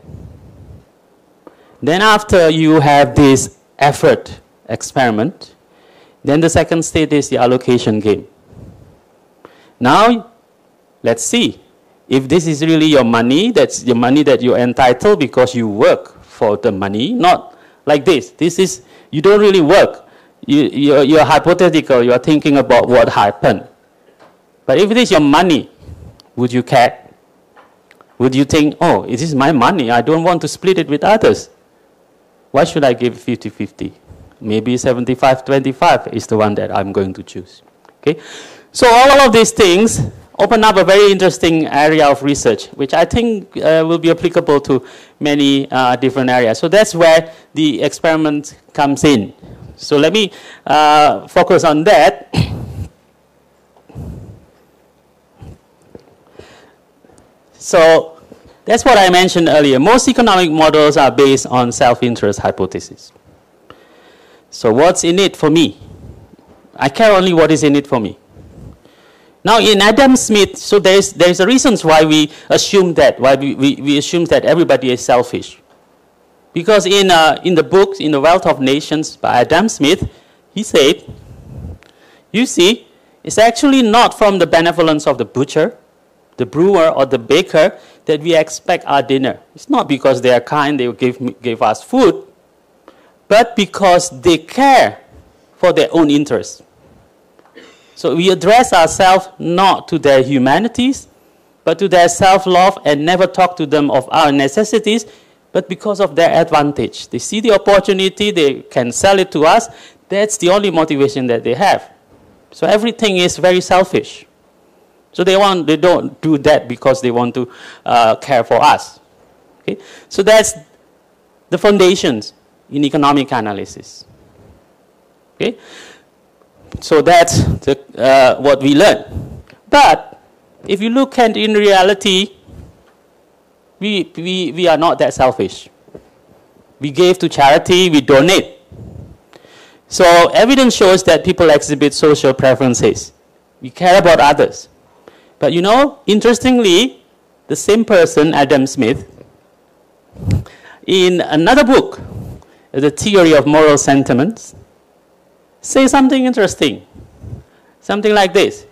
Then after you have this effort experiment, then the second stage is the allocation game. Now, let's see. If this is really your money, that's your money that you're entitled because you work for the money, not like this. This is, you don't really work. You're hypothetical, you're thinking about what happened. But if it is your money, would you care? Would you think, oh, it is my money, I don't want to split it with others. Why should I give 50-50? Maybe 75-25 is the one that I'm going to choose. Okay? So all of these things open up a very interesting area of research, which I think will be applicable to many different areas. So that's where the experiment comes in. So let me focus on that. So that's what I mentioned earlier. Most economic models are based on self-interest hypothesis. So what's in it for me? I care only what is in it for me. Now in Adam Smith, so there's a reasons why we assume that, we assume that everybody is selfish. Because in the books, in The Wealth of Nations by Adam Smith, he said, you see, it's actually not from the benevolence of the butcher, the brewer, or the baker that we expect our dinner. It's not because they are kind, they give us food, but because they care for their own interests. So we address ourselves not to their humanities, but to their self-love, and never talk to them of our necessities, but because of their advantage. They see the opportunity, they can sell it to us. That's the only motivation that they have. So everything is very selfish. So they don't do that because they want to care for us. Okay? So that's the foundations in economic analysis. Okay? So that's what we learn. But if you look at in reality, we are not that selfish. We give to charity, we donate. So evidence shows that people exhibit social preferences. We care about others. But you know, interestingly, the same person, Adam Smith, in another book, The Theory of Moral Sentiments, say something interesting. Something like this.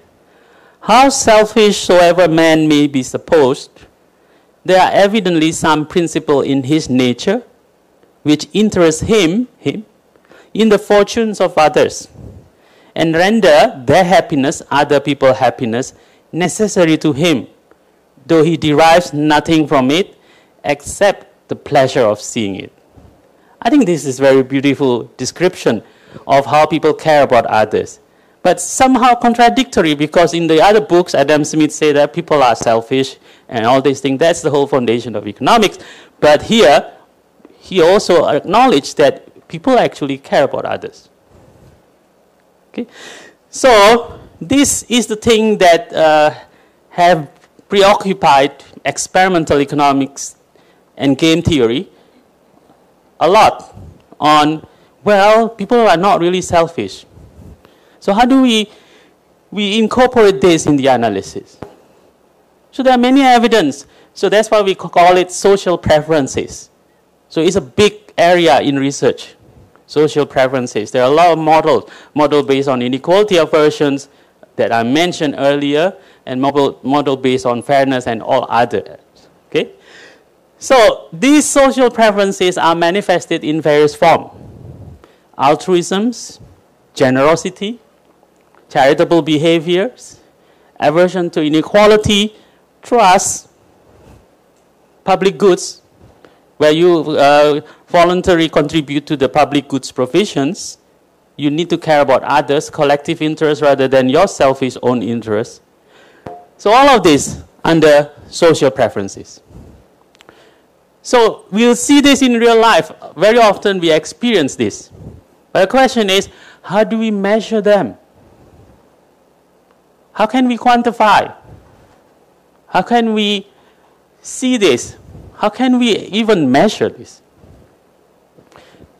How selfish soever man may be supposed, there are evidently some principle in his nature which interest him in the fortunes of others, and render their happiness, other people's happiness, necessary to him, though he derives nothing from it except the pleasure of seeing it. I think this is a very beautiful description of how people care about others. But somehow contradictory, because in the other books, Adam Smith said that people are selfish and all these things. That's the whole foundation of economics. But here, he also acknowledged that people actually care about others. Okay? So this is the thing that have preoccupied experimental economics and game theory a lot on, well, people are not really selfish. So how do we incorporate this in the analysis? So there are many evidence. So that's why we call it social preferences. So it's a big area in research, social preferences. There are a lot of models based on inequality aversions that I mentioned earlier, and model based on fairness and all others. Okay? So these social preferences are manifested in various forms. Altruisms, generosity, charitable behaviors, aversion to inequality, trust, public goods, where you voluntarily contribute to the public goods provisions. You need to care about others, collective interests rather than your selfish own interests. So all of this under social preferences. So we'll see this in real life. Very often we experience this. But the question is, how do we measure them? How can we quantify? How can we see this? How can we even measure this?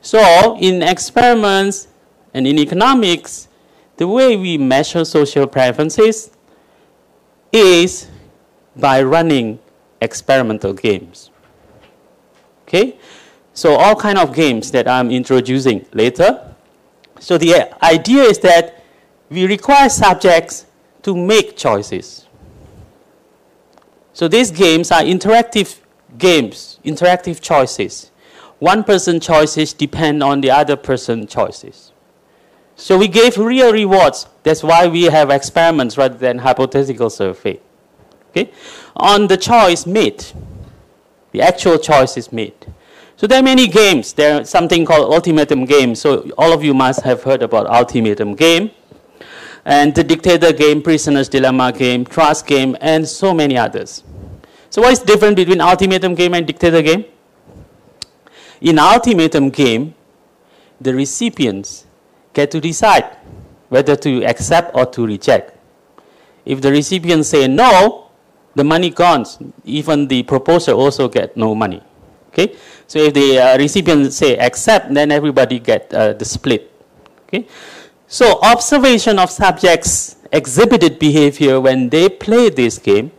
So in experiments and in economics, the way we measure social preferences is by running experimental games. Okay? So all kind of games that I'm introducing later. So the idea is that we require subjects to make choices. So these games are interactive games, interactive choices. One person's choices depend on the other person's choices. So we gave real rewards. That's why we have experiments rather than hypothetical survey. Okay? On the choice made, the actual choice is made. So there are many games. There's something called ultimatum game. So all of you must have heard about ultimatum game. And the dictator game, prisoner's dilemma game, trust game, and so many others. So what is different between ultimatum game and dictator game? In ultimatum game, the recipients get to decide whether to accept or to reject. If the recipients say no, the money gone. Even the proposer also get no money. Okay? So if the recipients say accept, then everybody get the split. Okay? So observation of subjects' exhibited behavior when they play this game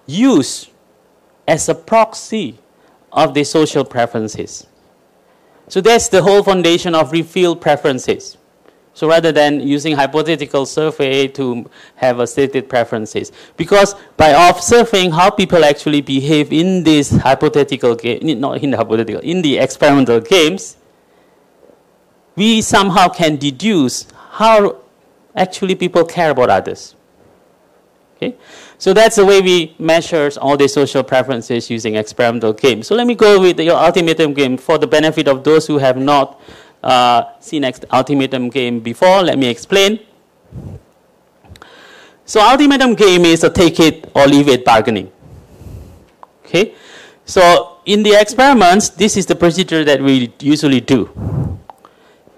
used as a proxy of the social preferences. So that's the whole foundation of revealed preferences. So rather than using hypothetical survey to have a stated preferences, because by observing how people actually behave in this hypothetical game, not in the hypothetical, in the experimental games, we somehow can deduce how actually people care about others. Okay? So that's the way we measure all the social preferences using experimental games. So let me go with your ultimatum game for the benefit of those who have not seen ultimatum game before. Let me explain. So ultimatum game is a take it or leave it bargaining. Okay? So in the experiments, this is the procedure that we usually do.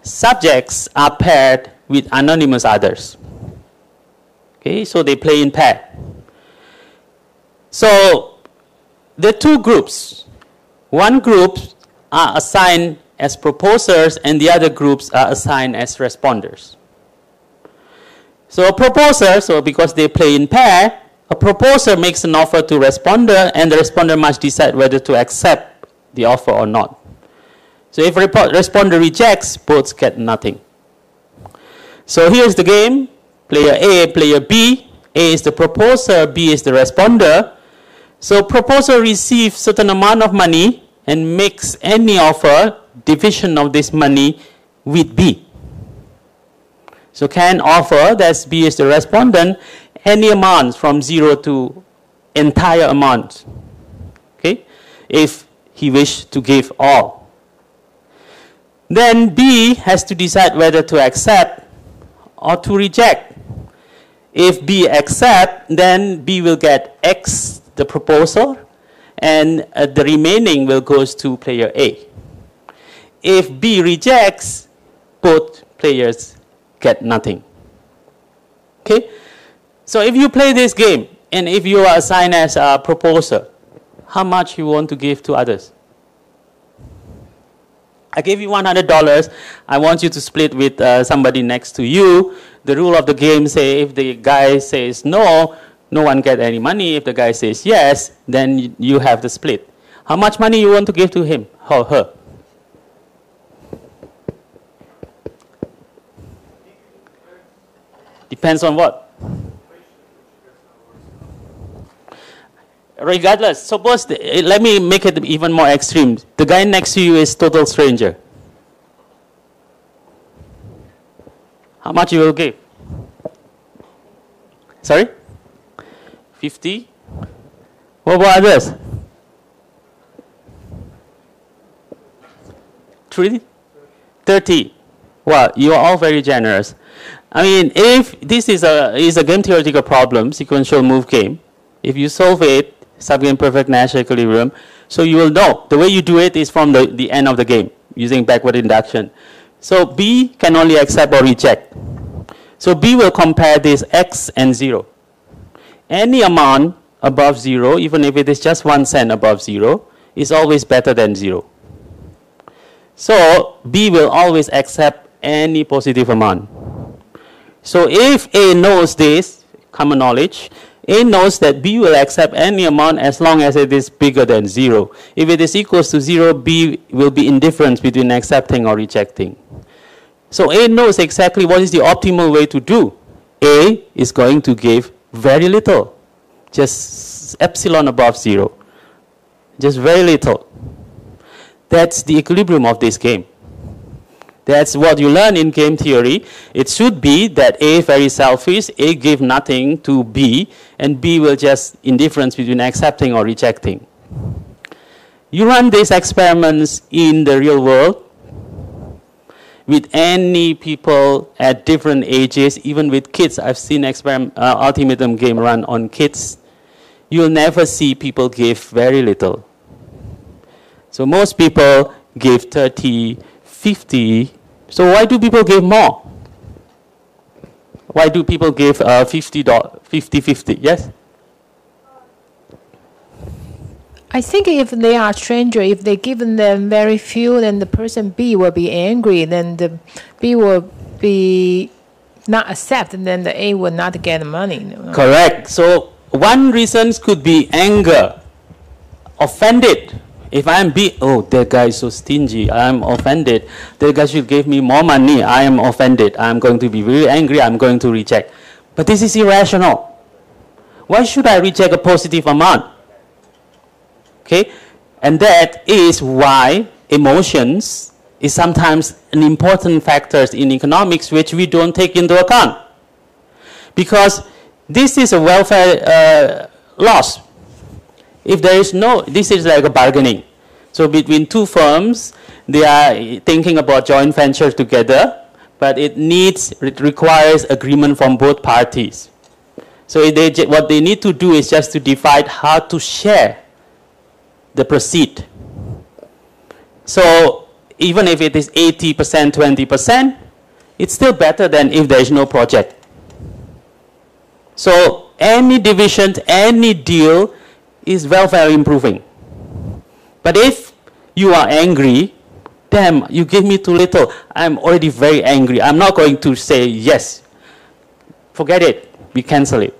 Subjects are paired with anonymous others. Okay, so they play in pair. So there are two groups. One group are assigned as proposers and the other groups are assigned as responders. So a proposer, so because they play in pair, a proposer makes an offer to responder and the responder must decide whether to accept the offer or not. So if responder rejects, both get nothing. So here's the game. Player A, player B. A is the proposer, B is the responder. So proposer receives certain amount of money and makes any offer, division of this money with B. So can offer, that's B is the respondent, any amount from 0 to entire amount. Okay? If he wishes to give all. Then B has to decide whether to accept or to reject. If B accepts, then B will get X, the proposal, and the remaining will go to player A. If B rejects, both players get nothing. Okay? So if you play this game, and if you are assigned as a proposer, how much you want to give to others? I gave you $100. I want you to split with somebody next to you. The rule of the game says if the guy says no, no one gets any money. If the guy says yes, then you have the split. How much money you want to give to him or her? Depends on what? Regardless, suppose, let me make it even more extreme. The guy next to you is total stranger. How much you will give? Sorry? 50? What about others? 3? 30. Well, you are all very generous. I mean, if this is a game theoretical problem, sequential move game, if you solve it, subgame perfect Nash equilibrium, so you will know. The way you do it is from the end of the game, using backward induction. So B can only accept or reject. So B will compare this X and 0. Any amount above 0, even if it is just 1 cent above 0, is always better than 0. So B will always accept any positive amount. So if A knows this, common knowledge, A knows that B will accept any amount as long as it is bigger than 0. If it is equals to 0, B will be indifferent between accepting or rejecting. So A knows exactly what is the optimal way to do. A is going to give very little, just epsilon above 0, just very little. That's the equilibrium of this game. That's what you learn in game theory. It should be that A very selfish, A give nothing to B, and B will just indifference between accepting or rejecting. You run these experiments in the real world with any people at different ages, even with kids. I've seen ultimatum game run on kids. You'll never see people give very little. So most people give 30, 50. So why do people give more? Why do people give 50-50? Yes? I think if they are stranger, if they give them very few, then the person B will be angry. Then the B will be not accept, and then the A will not get money. Correct. So one reason could be anger, offended. If I'm B, oh, that guy is so stingy, I'm offended. That guy should give me more money, I am offended. I'm going to be very angry, I'm going to reject. But this is irrational. Why should I reject a positive amount? Okay, and that is why emotions is sometimes an important factor in economics which we don't take into account. Because this is a welfare loss. If there is no, this is like a bargaining. So between two firms, they are thinking about joint venture together, but it requires agreement from both parties. So what they need to do is just to divide how to share the proceed. So even if it is 80%, 20%, it's still better than if there is no project. So any division, any deal is welfare improving. But if you are angry, damn, you give me too little, I'm already very angry, I'm not going to say yes. Forget it, we cancel it.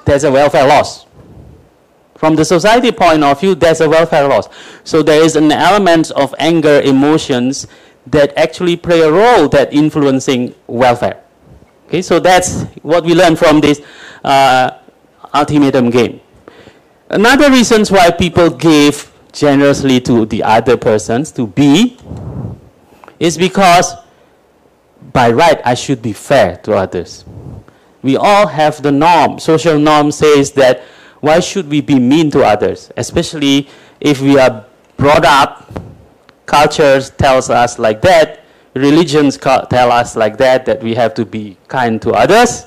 There's a welfare loss. From the society point of view, there's a welfare loss. So there is an element of anger, emotions that actually play a role that influencing welfare. Okay, so that's what we learned from this ultimatum game. Another reason why people give generously to the other persons, to B, is because by right I should be fair to others. We all have the norm. Social norm says that why should we be mean to others? Especially if we are brought up, cultures tells us like that, religions tell us like that we have to be kind to others.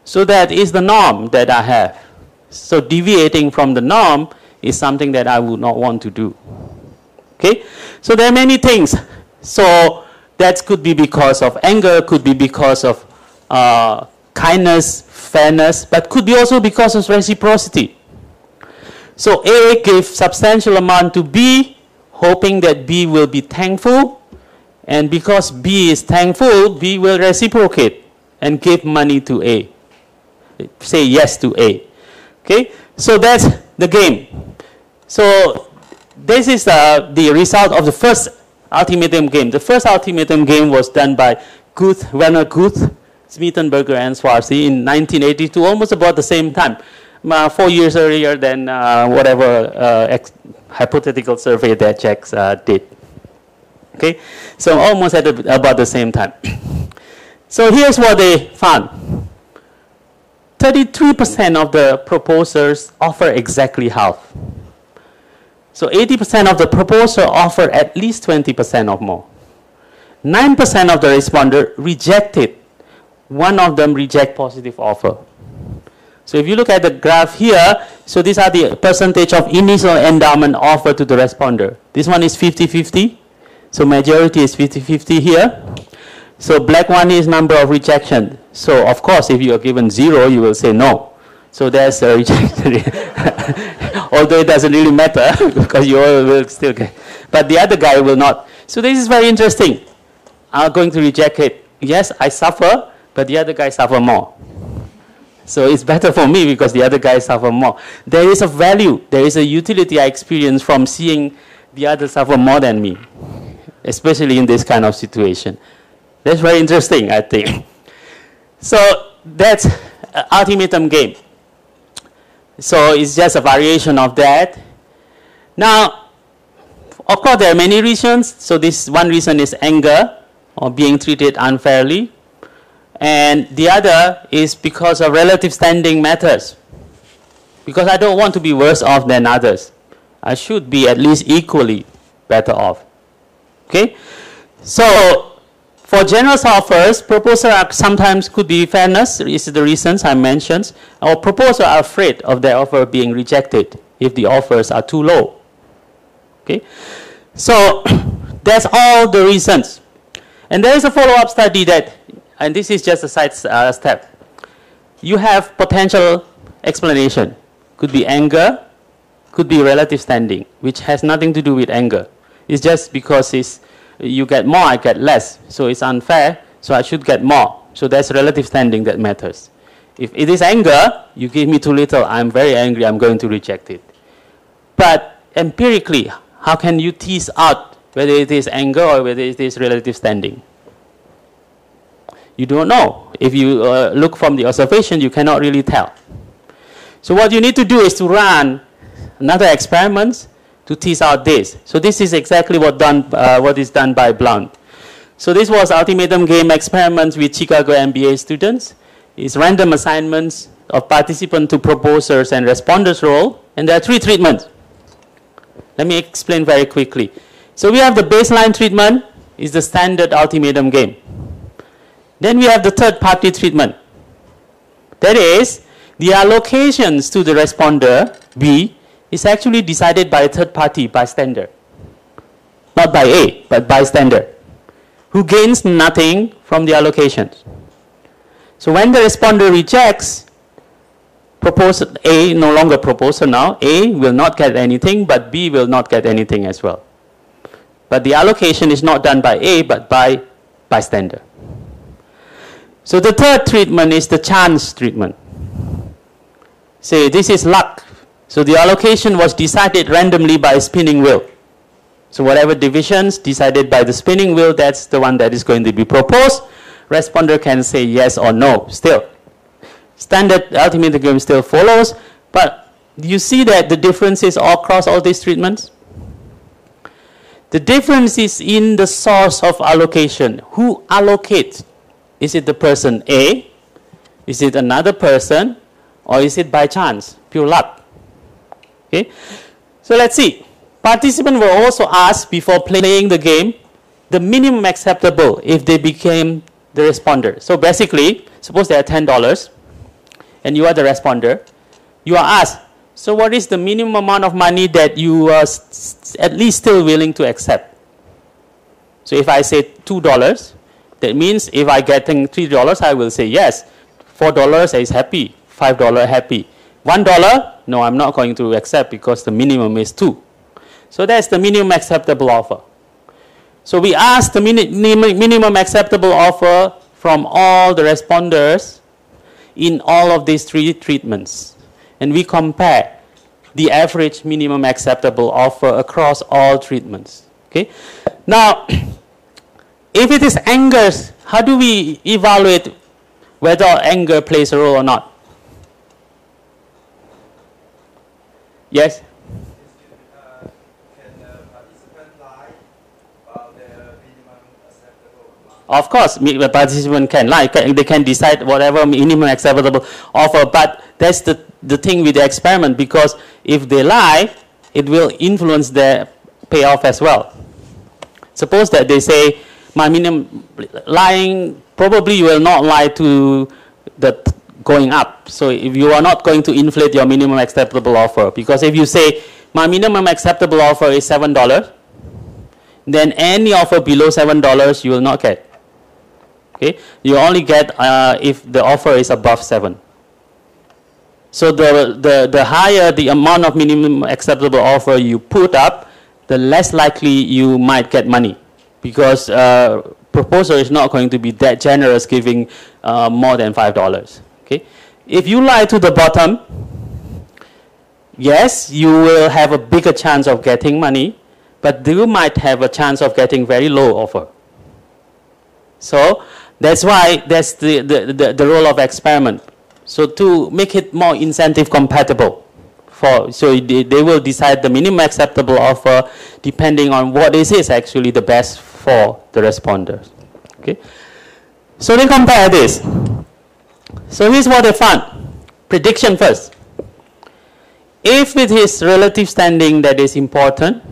So that is the norm that I have. So deviating from the norm is something that I would not want to do. Okay? So there are many things. So that could be because of anger, could be because of kindness, fairness, but could be also because of reciprocity. So A gives substantial amount to B, hoping that B will be thankful, and because B is thankful, B will reciprocate and give money to A. Say yes to A. Okay, so that's the game. So this is the result of the first ultimatum game. The first ultimatum game was done by Werner Guth, Smithenberger, and Swarzy in 1982, almost about the same time, 4 years earlier than whatever hypothetical survey that Czechs did. Okay, so almost at about the same time. So here's what they found. 33% of the proposers offer exactly half. So 80% of the proposer offered at least 20% or more. 9% of the responder rejected. One of them reject positive offer. So if you look at the graph here, so these are the percentage of initial endowment offer to the responder. This one is 50-50. So majority is 50-50 here. So black one is number of rejection. So of course, if you are given 0, you will say no. So there's a rejection. Although it doesn't really matter because you all will still get. But the other guy will not. So this is very interesting. I'm going to reject it. Yes, I suffer, but the other guy suffer more. So it's better for me because the other guys suffer more. There is a value, there is a utility I experience from seeing the other suffer more than me, especially in this kind of situation. That's very interesting, I think. So that's ultimatum game. So it's just a variation of that. Now, of course, there are many reasons. So this one reason is anger or being treated unfairly. And the other is because of relative standing matters. Because I don't want to be worse off than others. I should be at least equally better off. Okay? So, for generous offers, proposers sometimes could be fairness, is the reasons I mentioned. Or proposers are afraid of their offer being rejected if the offers are too low. Okay? So, that's all the reasons. And there is a follow-up study that, and this is just a side step. You have potential explanation. Could be anger, could be relative standing, which has nothing to do with anger. It's just because you get more, I get less. So it's unfair, so I should get more. So that's relative standing that matters. If it is anger, you give me too little, I'm very angry, I'm going to reject it. But empirically, how can you tease out whether it is anger or whether it is relative standing? You don't know. If you look from the observation, you cannot really tell. So what you need to do is to run another experiment to tease out this. So this is exactly what is done by Blount. So this was ultimatum game experiments with Chicago MBA students. It's random assignments of participant to proposers and responders role, and there are 3 treatments. Let me explain very quickly. So we have the baseline treatment, is the standard ultimatum game. Then we have the third party treatment. That is, the allocations to the responder, B, is actually decided by a third party bystander. Not by A, but bystander, who gains nothing from the allocations. So when the responder rejects, proposer A, no longer proposer now, A will not get anything, but B will not get anything as well. But the allocation is not done by A, but by bystander. So the third treatment is the chance treatment. Say this is luck. So the allocation was decided randomly by a spinning wheel. So whatever divisions decided by the spinning wheel, that's the one that is going to be proposed. Responder can say yes or no still. Standard ultimatum game still follows, but you see that the difference is all across all these treatments? The difference is in the source of allocation. Who allocates? Is it the person A? Is it another person? Or is it by chance, pure luck? Okay. So let's see. Participants were also asked before playing the game the minimum acceptable if they became the responder. So basically, suppose they are $10 and you are the responder. You are asked, so what is the minimum amount of money that you are at least still willing to accept? So if I say $2, that means if I getting $3, I will say yes. $4 is happy. $5 happy. $1, no, I'm not going to accept because the minimum is 2. So that's the minimum acceptable offer. So we asked the minimum acceptable offer from all the responders in all of these 3 treatments. And we compare the average minimum acceptable offer across all treatments. Okay. Now, if it is anger, how do we evaluate whether anger plays a role or not? Yes? Can the participant lie about their minimum acceptable amount? Of course, the participant can lie. They can decide whatever minimum acceptable offer, but that's the thing with the experiment, because if they lie, it will influence their payoff as well. Suppose that they say, my minimum lying, probably you will not lie to the going up. So if you are not going to inflate your minimum acceptable offer, because if you say, my minimum acceptable offer is $7, then any offer below $7 you will not get. Okay? You only get if the offer is above 7. So the higher the amount of minimum acceptable offer you put up, the less likely you might get money, because proposer is not going to be that generous giving more than $5. Okay? If you lie to the bottom, yes, you will have a bigger chance of getting money, but you might have a chance of getting very low offer. So that's why that's the role of experiment. So to make it more incentive compatible, so they will decide the minimum acceptable offer depending on what is actually the best for the responders. Okay? So they compare this. So here's what they found. Prediction first. If it is relative standing that is important,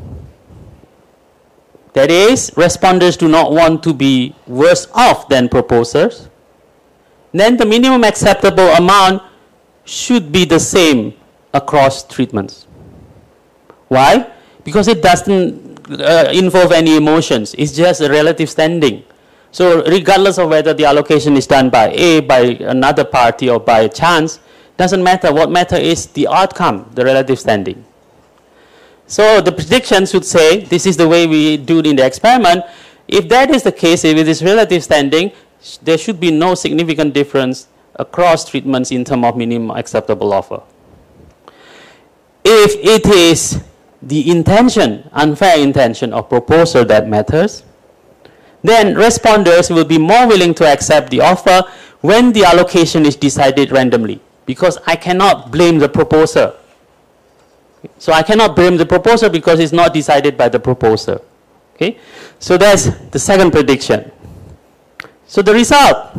that is, responders do not want to be worse off than proposers, then the minimum acceptable amount should be the same across treatments. Why? Because it doesn't involve any emotions. It's just a relative standing. So regardless of whether the allocation is done by A, by another party, or by chance, doesn't matter. What matters is the outcome, the relative standing. So the prediction should say, this is the way we do it in the experiment. If that is the case, if it is relative standing, there should be no significant difference across treatments in terms of minimum acceptable offer. If it is the intention, unfair intention of proposer that matters, then responders will be more willing to accept the offer when the allocation is decided randomly, because I cannot blame the proposer. So I cannot blame the proposer because it's not decided by the proposer. Okay? So that's the second prediction. So the result,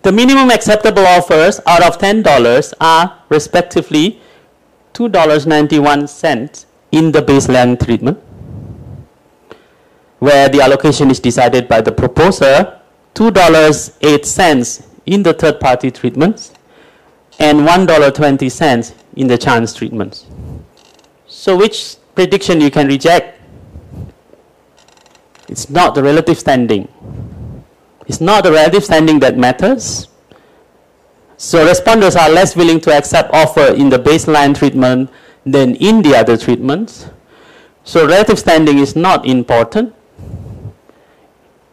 the minimum acceptable offers out of $10 are respectively $2.91 in the baseline treatment, where the allocation is decided by the proposer, $2.08 in the third-party treatments, and $1.20 in the chance treatments. So which prediction you can reject? It's not the relative standing. It's not the relative standing that matters. So responders are less willing to accept offer in the baseline treatment than in the other treatments. So relative standing is not important.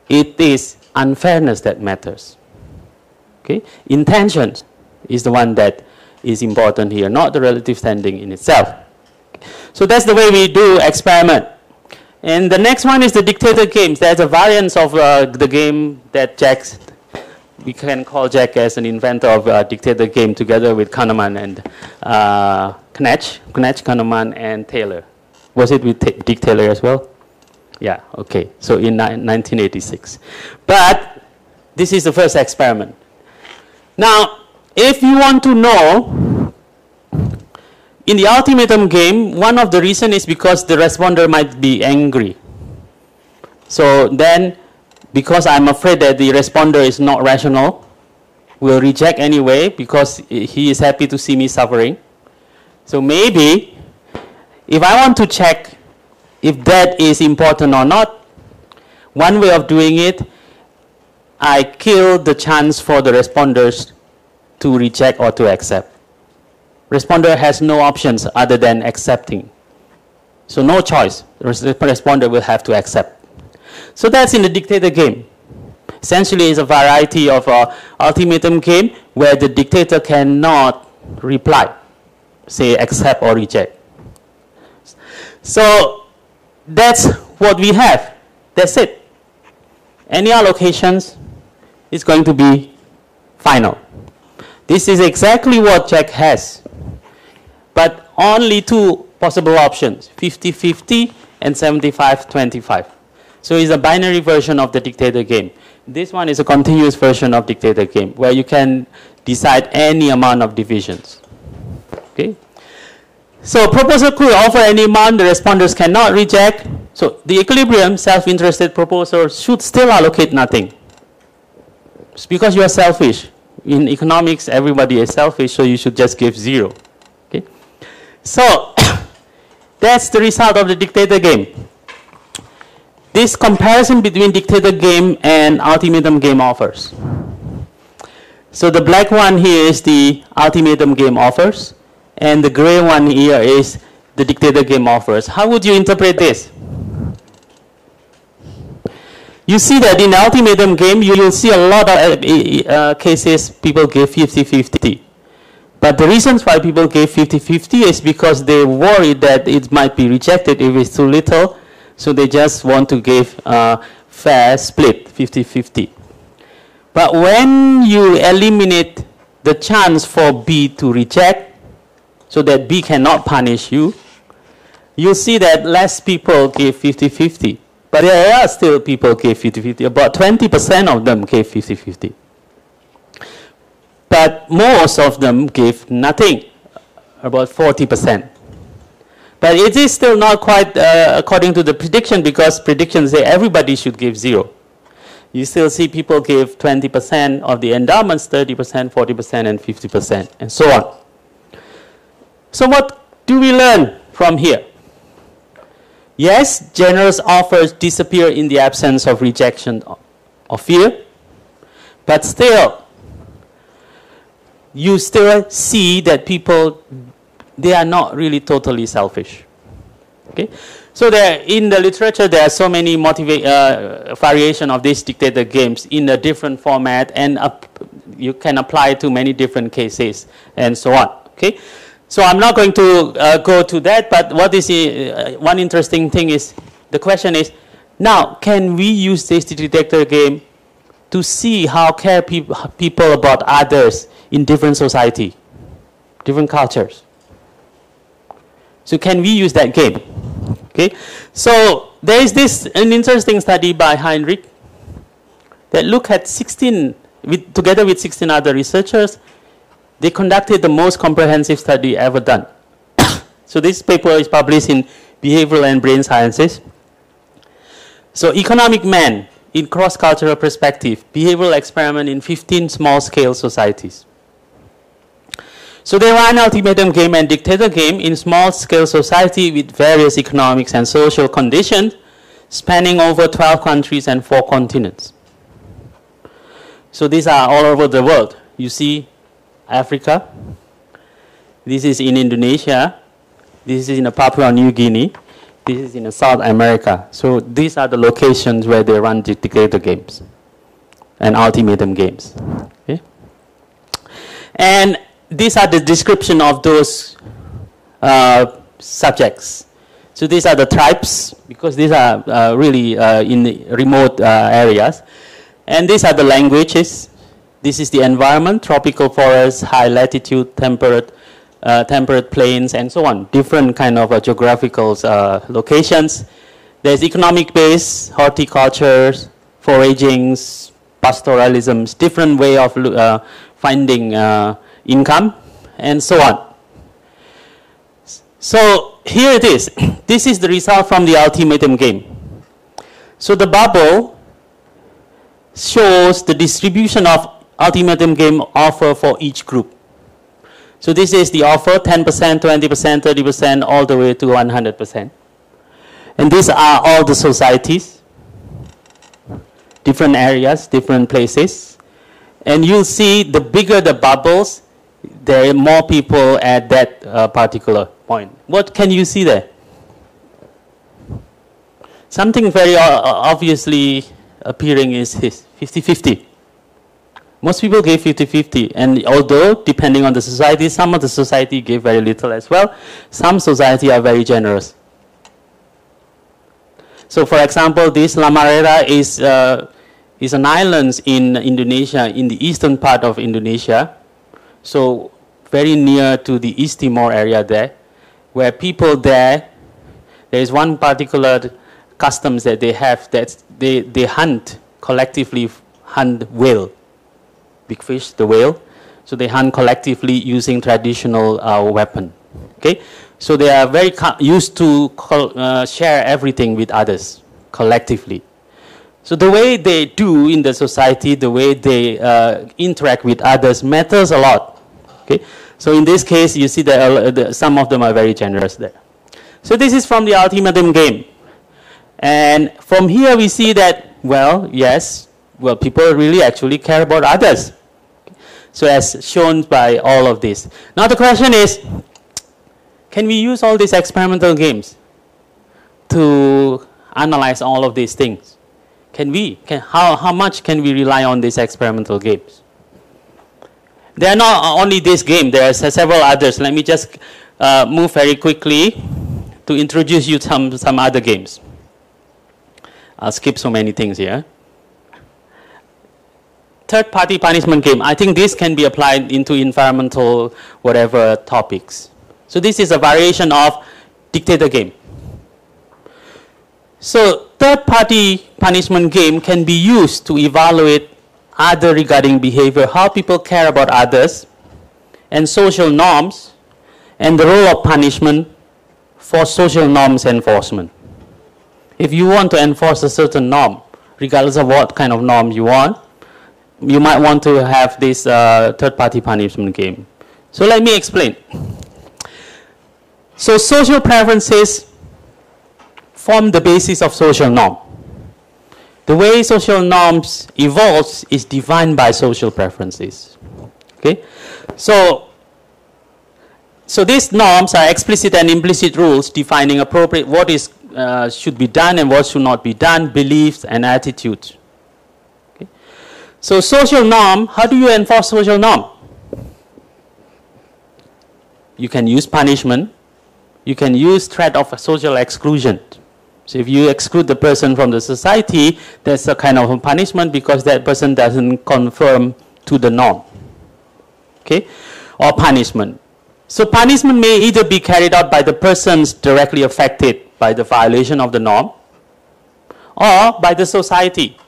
It is unfairness that matters. Okay? Intention is the one that is important here, not the relative standing in itself. So that's the way we do experiment. And the next one is the dictator games. There's a variance of the game that we can call Jack as an inventor of dictator game together with Kahneman and Knetsch, Kahneman, and TAERE. Was it with Dick Taylor as well? Yeah, okay. So in 1986. But this is the first experiment. Now, if you want to know, in the ultimatum game, one of the reasons is because the responder might be angry. So then, because I'm afraid that the responder is not rational, will reject anyway because he is happy to see me suffering. So maybe, if I want to check if that is important or not, one way of doing it, I kill the chance for the responders to reject or to accept. Responder has no options other than accepting. So no choice. The responder will have to accept. So that's in the dictator game. Essentially, it's a variety of ultimatum game where the dictator cannot reply, say accept or reject. So that's what we have. That's it. Any allocations is going to be final. This is exactly what Jack has. But only two possible options, 50-50 and 75-25. So it's a binary version of the dictator game. This one is a continuous version of dictator game where you can decide any amount of divisions. Okay? So proposal could offer any amount the responders cannot reject. So the equilibrium self-interested proposer should still allocate nothing. It's because you are selfish. In economics, everybody is selfish, so you should just give 0. Okay? So that's the result of the dictator game. This comparison between dictator game and ultimatum game offers. So the black one here is the ultimatum game offers, and the gray one here is the dictator game offers. How would you interpret this? You see that in the ultimatum game, you will see a lot of cases people give 50-50. But the reasons why people give 50-50 is because they worry that it might be rejected if it's too little. So they just want to give a fair split, 50-50. But when you eliminate the chance for B to reject, so that B cannot punish you, you'll see that less people give 50-50. But there are still people give 50-50. About 20% of them give 50-50. But most of them give nothing, about 40%. But it is still not quite according to the prediction, because predictions say everybody should give 0. You still see people give 20% of the endowments, 30%, 40%, and 50%, and so on. So what do we learn from here? Yes, generous offers disappear in the absence of rejection or fear, but still, you still see that people, they are not really totally selfish. Okay? So there, in the literature, there are so many variation of these dictator games in a different format, and you can apply to many different cases, and so on. Okay? So I'm not going to go to that, but what is one interesting thing is, the question is, now, can we use this dictator game to see how care people about others in different society, different cultures? So can we use that game? Okay, so there is an interesting study by Heinrich that looked at together with 16 other researchers. They conducted the most comprehensive study ever done. So this paper is published in Behavioral and Brain Sciences. So economic man in cross-cultural perspective, behavioral experiment in 15 small-scale societies. So they ran ultimatum game and dictator game in small-scale society with various economics and social conditions spanning over 12 countries and 4 continents. So these are all over the world. You see Africa, this is in Indonesia, this is in Papua New Guinea, this is in South America. So these are the locations where they run dictator games and ultimatum games. Okay? And these are the description of those subjects. So these are the tribes, because these are really in the remote areas. And these are the languages. This is the environment: tropical forests, high latitude, temperate plains, and so on. Different kind of geographical locations. There's economic base, horticulture, foragings, pastoralisms, different way of finding income, and so on. So here it is. This is the result from the ultimatum game. So the bubble shows the distribution of ultimatum game offer for each group. So this is the offer: 10%, 20%, 30%, all the way to 100%. And these are all the societies, different areas, different places. And you'll see the bigger the bubbles, there are more people at that particular point. What can you see there? Something very obviously appearing is 50-50. Most people give 50-50, and although depending on the society, some of the society give very little as well, some society are very generous. So for example, this La Marera is an island in Indonesia, in the eastern part of Indonesia, so very near to the East Timor area there, where people there is one particular customs that they have, that they hunt, collectively hunt whale, big fish, the whale. So they hunt collectively using traditional weapon. Okay, so they are very used to share everything with others collectively. So the way they do in the society, the way they interact with others matters a lot. Okay, so in this case, you see that some of them are very generous there. So this is from the ultimatum game, and from here we see that, well, yes, well, people really actually care about others. So as shown by all of this. Now the question is, can we use all these experimental games to analyze all of these things? Can we? How much can we rely on these experimental games? There are not only this game, there are several others. Let me just move very quickly to introduce you some other games. I'll skip so many things here. Third-party punishment game. I think this can be applied into environmental whatever topics. So this is a variation of dictator game. So third-party punishment game can be used to evaluate other regarding behavior, how people care about others, and social norms, and the role of punishment for social norms enforcement. If you want to enforce a certain norm, regardless of what kind of norm you want, you might want to have this third-party punishment game. So let me explain. So social preferences form the basis of social norm. The way social norms evolves is defined by social preferences. Okay? So these norms are explicit and implicit rules defining appropriate what is should be done and what should not be done, beliefs and attitudes. So social norm, how do you enforce social norm? You can use punishment. You can use threat of social exclusion. So if you exclude the person from the society, that's a kind of a punishment because that person doesn't conform to the norm. Okay? Or punishment. So punishment may either be carried out by the persons directly affected by the violation of the norm or by the society.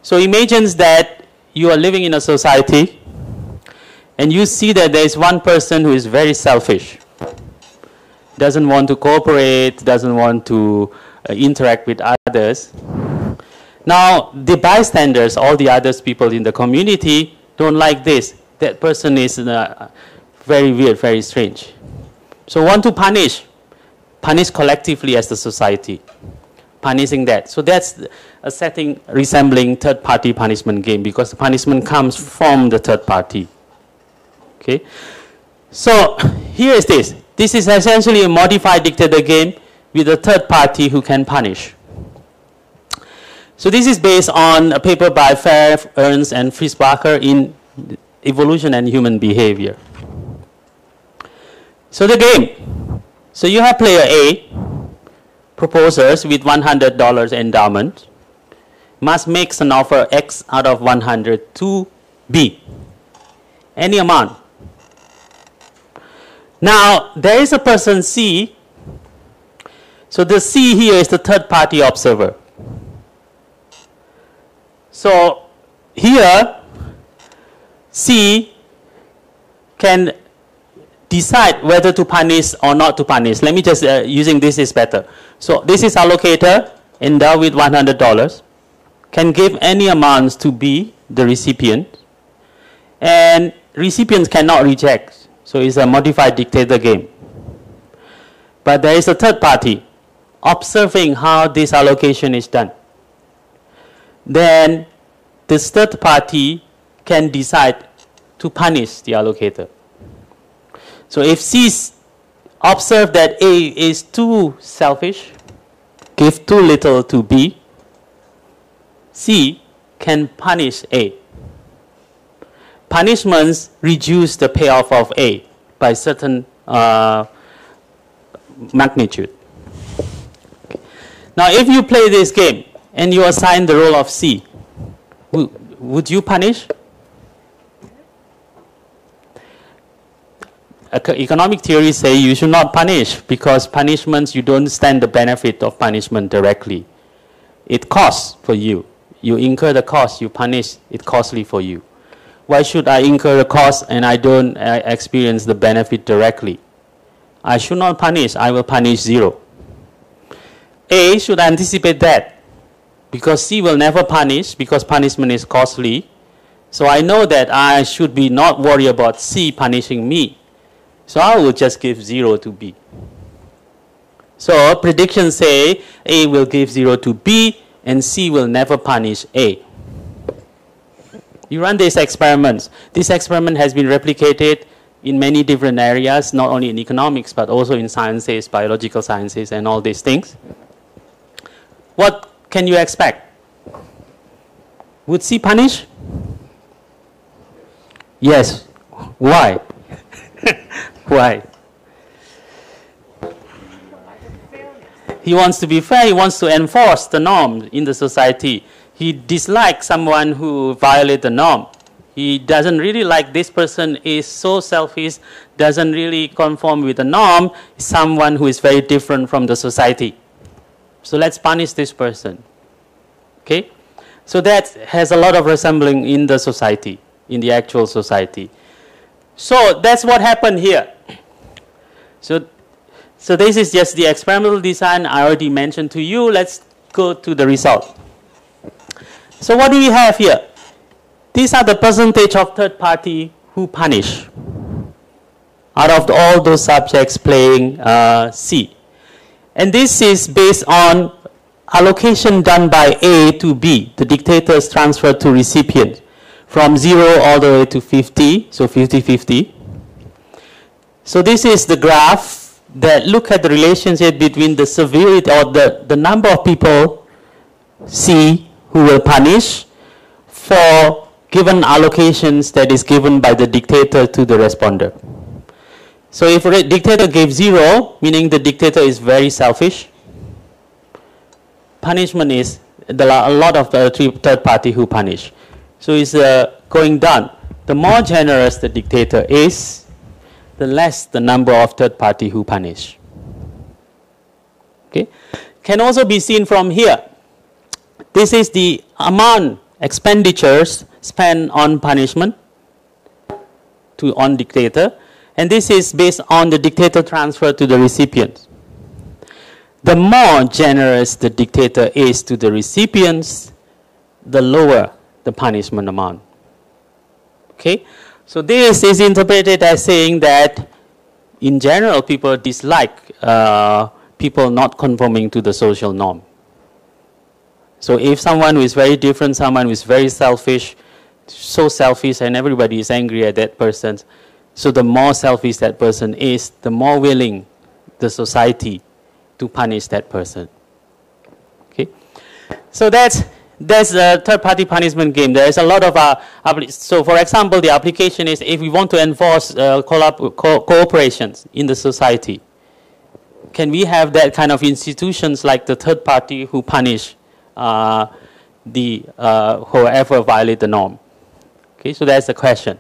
So imagine that you are living in a society and you see that there is one person who is very selfish, doesn't want to cooperate, doesn't want to interact with others. Now, the bystanders, all the other people in the community don't like this. That person is very weird, very strange. So want to punish collectively as the society. Punishing that. So that's a setting resembling third-party punishment game because the punishment comes from the third party. Okay. So here is this. This is essentially a modified dictator game with a third party who can punish. So this is based on a paper by Fair, Ernst, and Fischbacher in Evolution and Human Behavior. So the game. So you have player A, proposers with $100 endowment, must make an offer X out of 100 to B. Any amount. Now, there is a person C. So the C here is the third party observer. So here, C can decide whether to punish or not to punish. Let me just, using this is better. So this is allocator, endowed with $100, can give any amounts to B, the recipient, and recipients cannot reject. So it's a modified dictator game. But there is a third party observing how this allocation is done. Then this third party can decide to punish the allocator. So if C observes that A is too selfish, give too little to B, C can punish A. Punishments reduce the payoff of A by certain magnitude. Now if you play this game and you assign the role of C, would you punish? Economic theory say you should not punish because punishments, you don't stand the benefit of punishment directly. It costs for you. You incur the cost, you punish, it's costly for you. Why should I incur the cost and I don't experience the benefit directly? I should not punish, I will punish 0. A should anticipate that, because C will never punish, because punishment is costly. So I know that I should be not worry about C punishing me. So I will just give 0 to B. So predictions say A will give 0 to B and C will never punish A. You run these experiments. This experiment has been replicated in many different areas, not only in economics, but also in sciences, biological sciences, and all these things. What can you expect? Would C punish? Yes. Why? Why? He wants to be fair. He wants to enforce the norm in the society. He dislikes someone who violates the norm. He doesn't really like this person is so selfish, doesn't really conform with the norm, someone who is very different from the society. So let's punish this person. Okay? So that has a lot of resembling in the society, in the actual society. So that's what happened here. So this is just the experimental design I already mentioned to you. Let's go to the result. So what do we have here? These are the percentage of third party who punish out of all those subjects playing C. And this is based on allocation done by A to B, the dictators transferred to recipient, from 0 all the way to 50, so 50-50. So this is the graph that look at the relationship between the severity or the number of people C who will punish for given allocations that is given by the dictator to the responder. So if a dictator gave 0, meaning the dictator is very selfish, punishment is a lot of third party who punish. So it's going down. The more generous the dictator is, the less the number of third party who punish. Okay? Can also be seen from here. This is the amount expenditures spent on punishment on dictator, and this is based on the dictator transfer to the recipient. The more generous the dictator is to the recipients, the lower the punishment amount. Okay? So this is interpreted as saying that in general people dislike people not conforming to the social norm. So if someone who is very different, someone who is very selfish, so selfish and everybody is angry at that person, so the more selfish that person is, the more willing the society to punish that person. Okay? So that's a third-party punishment game. There is a lot of, so for example, the application is if we want to enforce cooperations in the society, can we have that kind of institutions like the third party who punish whoever violate the norm? Okay, so that's the question.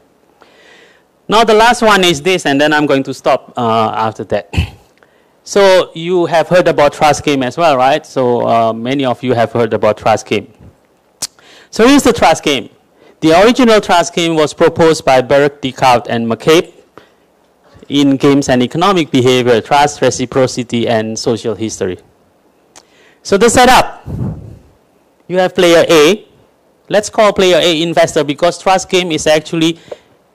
Now the last one is this, and then I'm going to stop after that. So you have heard about trust game as well, right? So many of you have heard about trust game. So here's the trust game. The original trust game was proposed by Baruch, Descartes, and McCabe in Games and Economic Behavior, Trust, Reciprocity, and Social History. So the setup. You have player A. Let's call player A investor because trust game is actually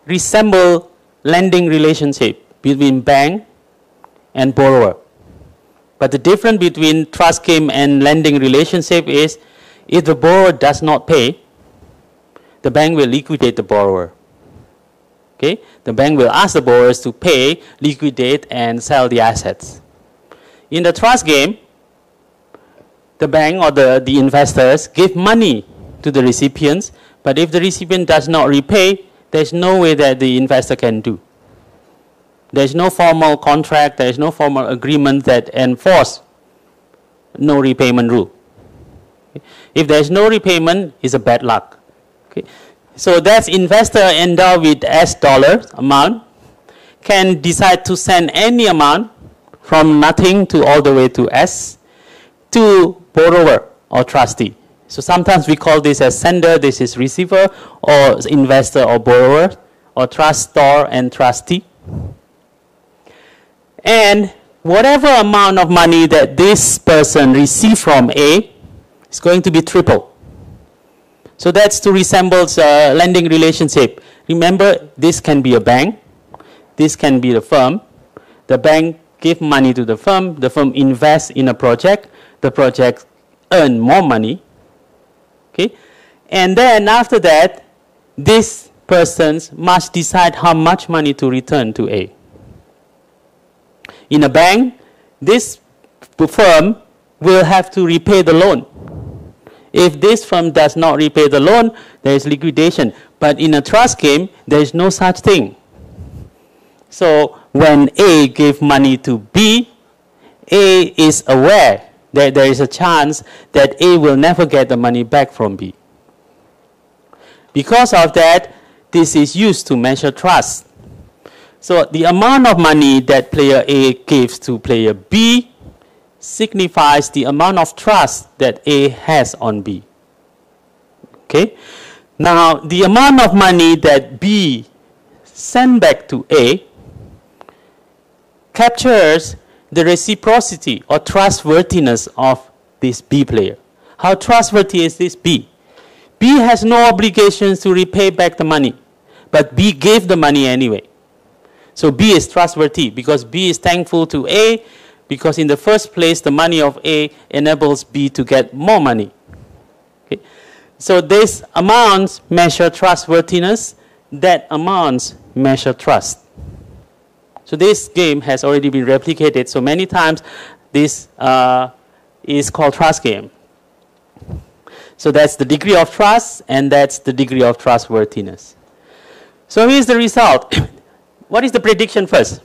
resemble lending relationship between bank and borrower. But the difference between trust game and lending relationship is if the borrower does not pay, the bank will liquidate the borrower. Okay? The bank will ask the borrowers to pay, liquidate, and sell the assets. In the trust game, the bank or the investors give money to the recipients, but if the recipient does not repay, there's no way that the investor can do. There's no formal contract, there's no formal agreement that enforce no repayment rule. Okay? If there's no repayment, it's a bad luck. Okay? So that's investor endowed with S dollars amount can decide to send any amount from nothing to all the way to S to borrower or trustee. So sometimes we call this as sender, this is receiver, or investor or borrower, or trustor and trustee. And whatever amount of money that this person received from A is going to be triple. So that's to resemble a lending relationship. Remember, this can be a bank. This can be the firm. The bank gives money to the firm invests in a project. The project earns more money. Okay? And then after that, this person must decide how much money to return to A. In a bank, this firm will have to repay the loan. If this firm does not repay the loan, there is liquidation. But in a trust game, there is no such thing. So when A gives money to B, A is aware that there is a chance that A will never get the money back from B. Because of that, this is used to measure trust. So the amount of money that player A gives to player B signifies the amount of trust that A has on B. Okay? Now, the amount of money that B sends back to A captures the reciprocity or trustworthiness of this B player. How trustworthy is this B? B has no obligations to repay back the money, but B gave the money anyway. So B is trustworthy because B is thankful to A, because in the first place, the money of A enables B to get more money. Okay? So these amounts measure trustworthiness, that amounts measure trust. So this game has already been replicated so many times. This is called trust game. So that's the degree of trust, and that's the degree of trustworthiness. So here's the result. What is the prediction first?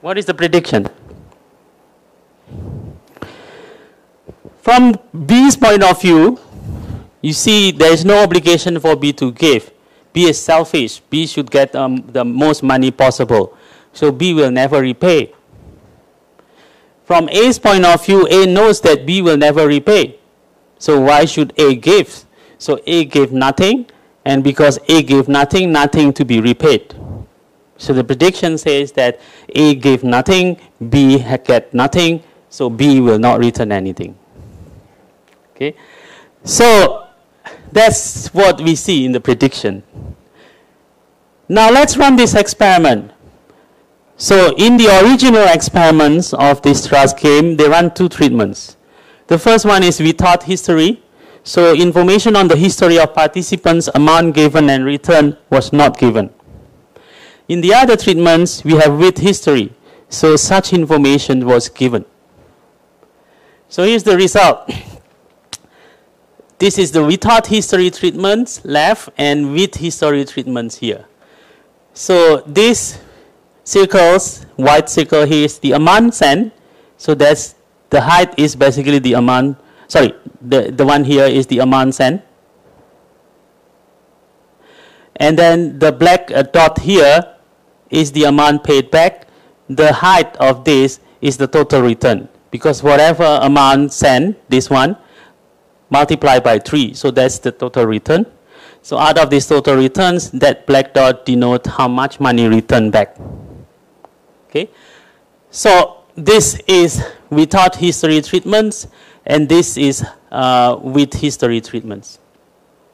What is the prediction? From B's point of view, you see there is no obligation for B to give. B is selfish. B should get the most money possible. So B will never repay. From A's point of view, A knows that B will never repay. So why should A give? So A gave nothing, and because A gave nothing, nothing to be repaid. So the prediction says that A gave nothing, B get nothing, so B will not return anything. Okay? So that's what we see in the prediction. Now let's run this experiment. So in the original experiments of this trust game, they run two treatments. The first one is without history. So information on the history of participants, amount given and return was not given. In the other treatments, we have with history. So such information was given. So here's the result. This is the without history treatments left and with history treatments here. So these circles, white circle here is the amount sent. So that's the height is basically the amount, sorry, the one here is the amount sent. And then the black dot here is the amount paid back. The height of this is the total return, because whatever amount sent, this one, multiplied by 3, so that's the total return. So out of these total returns, that black dot denotes how much money returned back. Okay, so this is without history treatments, and this is with history treatments.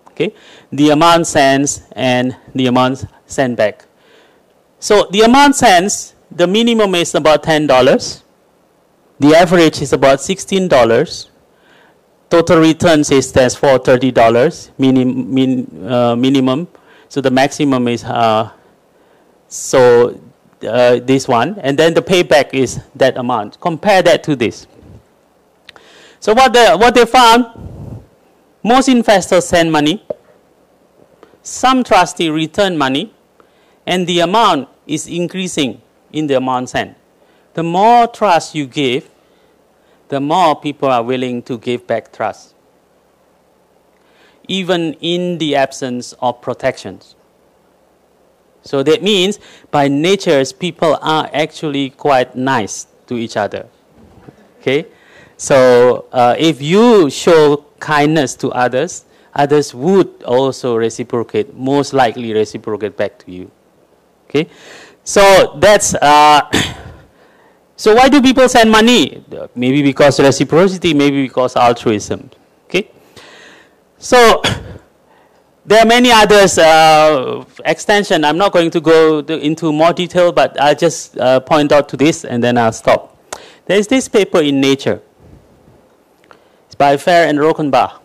Okay, the amount sent and the amount sent back. So the amount sent, the minimum is about $10. The average is about $16. Total returns is that's for $30 minimum. So the maximum is this one, and then the payback is that amount. Compare that to this. So what they found, most investors send money, some trustees return money, and the amount is increasing in the amount sent. The more trust you give, the more people are willing to give back trust, even in the absence of protections. So that means, by nature, people are actually quite nice to each other. Okay? So if you show kindness to others, others would also reciprocate, most likely reciprocate back to you. Okay, so that's so why do people send money? Maybe because reciprocity, maybe because altruism. Okay, so there are many others extension. I'm not going to go into more detail, but I'll just point out to this and then I'll stop. There is this paper in Nature. It's by Fair and Rockenbach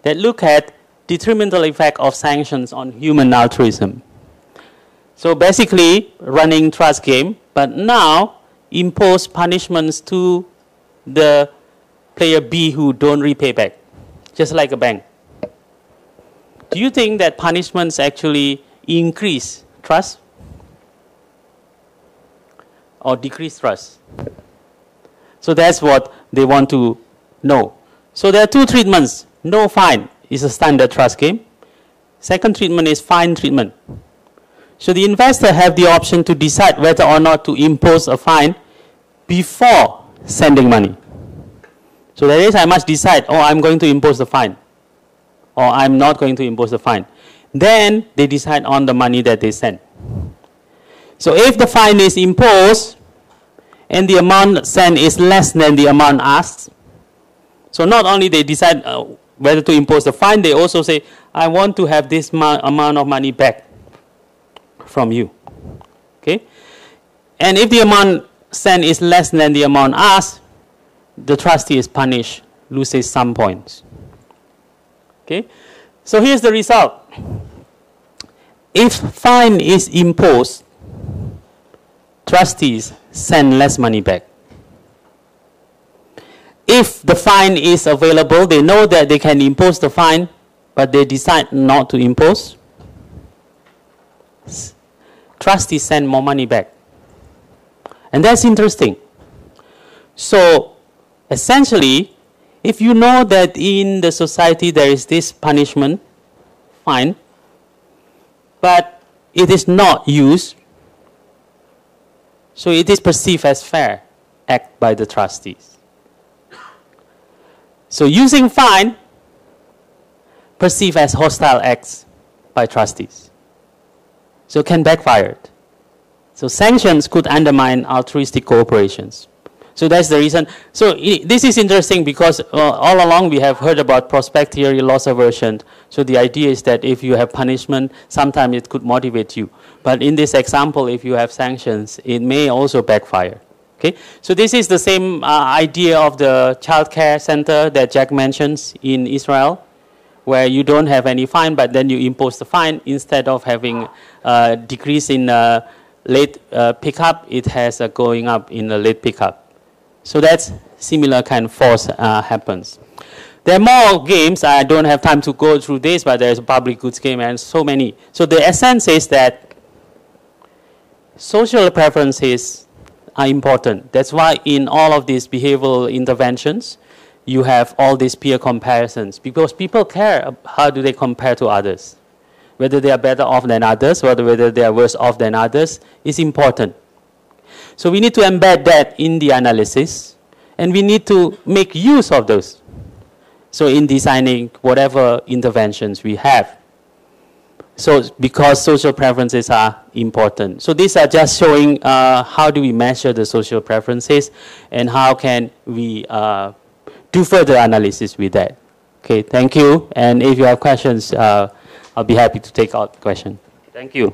that look at detrimental effect of sanctions on human altruism. So basically running trust game, but now impose punishments to the player B who don't repay back, just like a bank. Do you think that punishments actually increase trust or decrease trust? So that's what they want to know. So there are two treatments. No fine is a standard trust game. Second treatment is fine treatment. So the investor have the option to decide whether or not to impose a fine before sending money. So that is, I must decide, oh, I'm going to impose the fine, or I'm not going to impose the fine. Then they decide on the money that they send. So if the fine is imposed and the amount sent is less than the amount asked, so not only they decide whether to impose the fine, they also say, I want to have this amount of money back from you. Okay? And if the amount sent is less than the amount asked, the trustee is punished, loses some points. Okay? So here's the result. If fine is imposed, trustees send less money back. If the fine is available, they know that they can impose the fine, but they decide not to impose, trustees send more money back. And that's interesting. So essentially, if you know that in the society there is this punishment, fine, but it is not used, so it is perceived as fair act by the trustees. So using fine, perceived as hostile acts by trustees. So it can backfire. So sanctions could undermine altruistic cooperations. So that's the reason. So this is interesting because all along we have heard about prospect theory, loss aversion. So the idea is that if you have punishment, sometimes it could motivate you. But in this example, if you have sanctions, it may also backfire. Okay? So this is the same idea of the child care center that Jack mentions in Israel, where you don't have any fine, but then you impose the fine. Instead of having a decrease in late pickup, it has a going up in the late pickup. So that's similar kind of force happens. There are more games. I don't have time to go through this, but there's a public goods game and so many. So the essence is that social preferences are important. That's why in all of these behavioral interventions, you have all these peer comparisons, because people care how do they compare to others. Whether they are better off than others, whether they are worse off than others is important. So we need to embed that in the analysis, and we need to make use of those. So in designing whatever interventions we have. So because social preferences are important. So these are just showing how do we measure the social preferences and how can we do further analysis with that. Okay, thank you. And if you have questions, I'll be happy to take out questions. Thank you.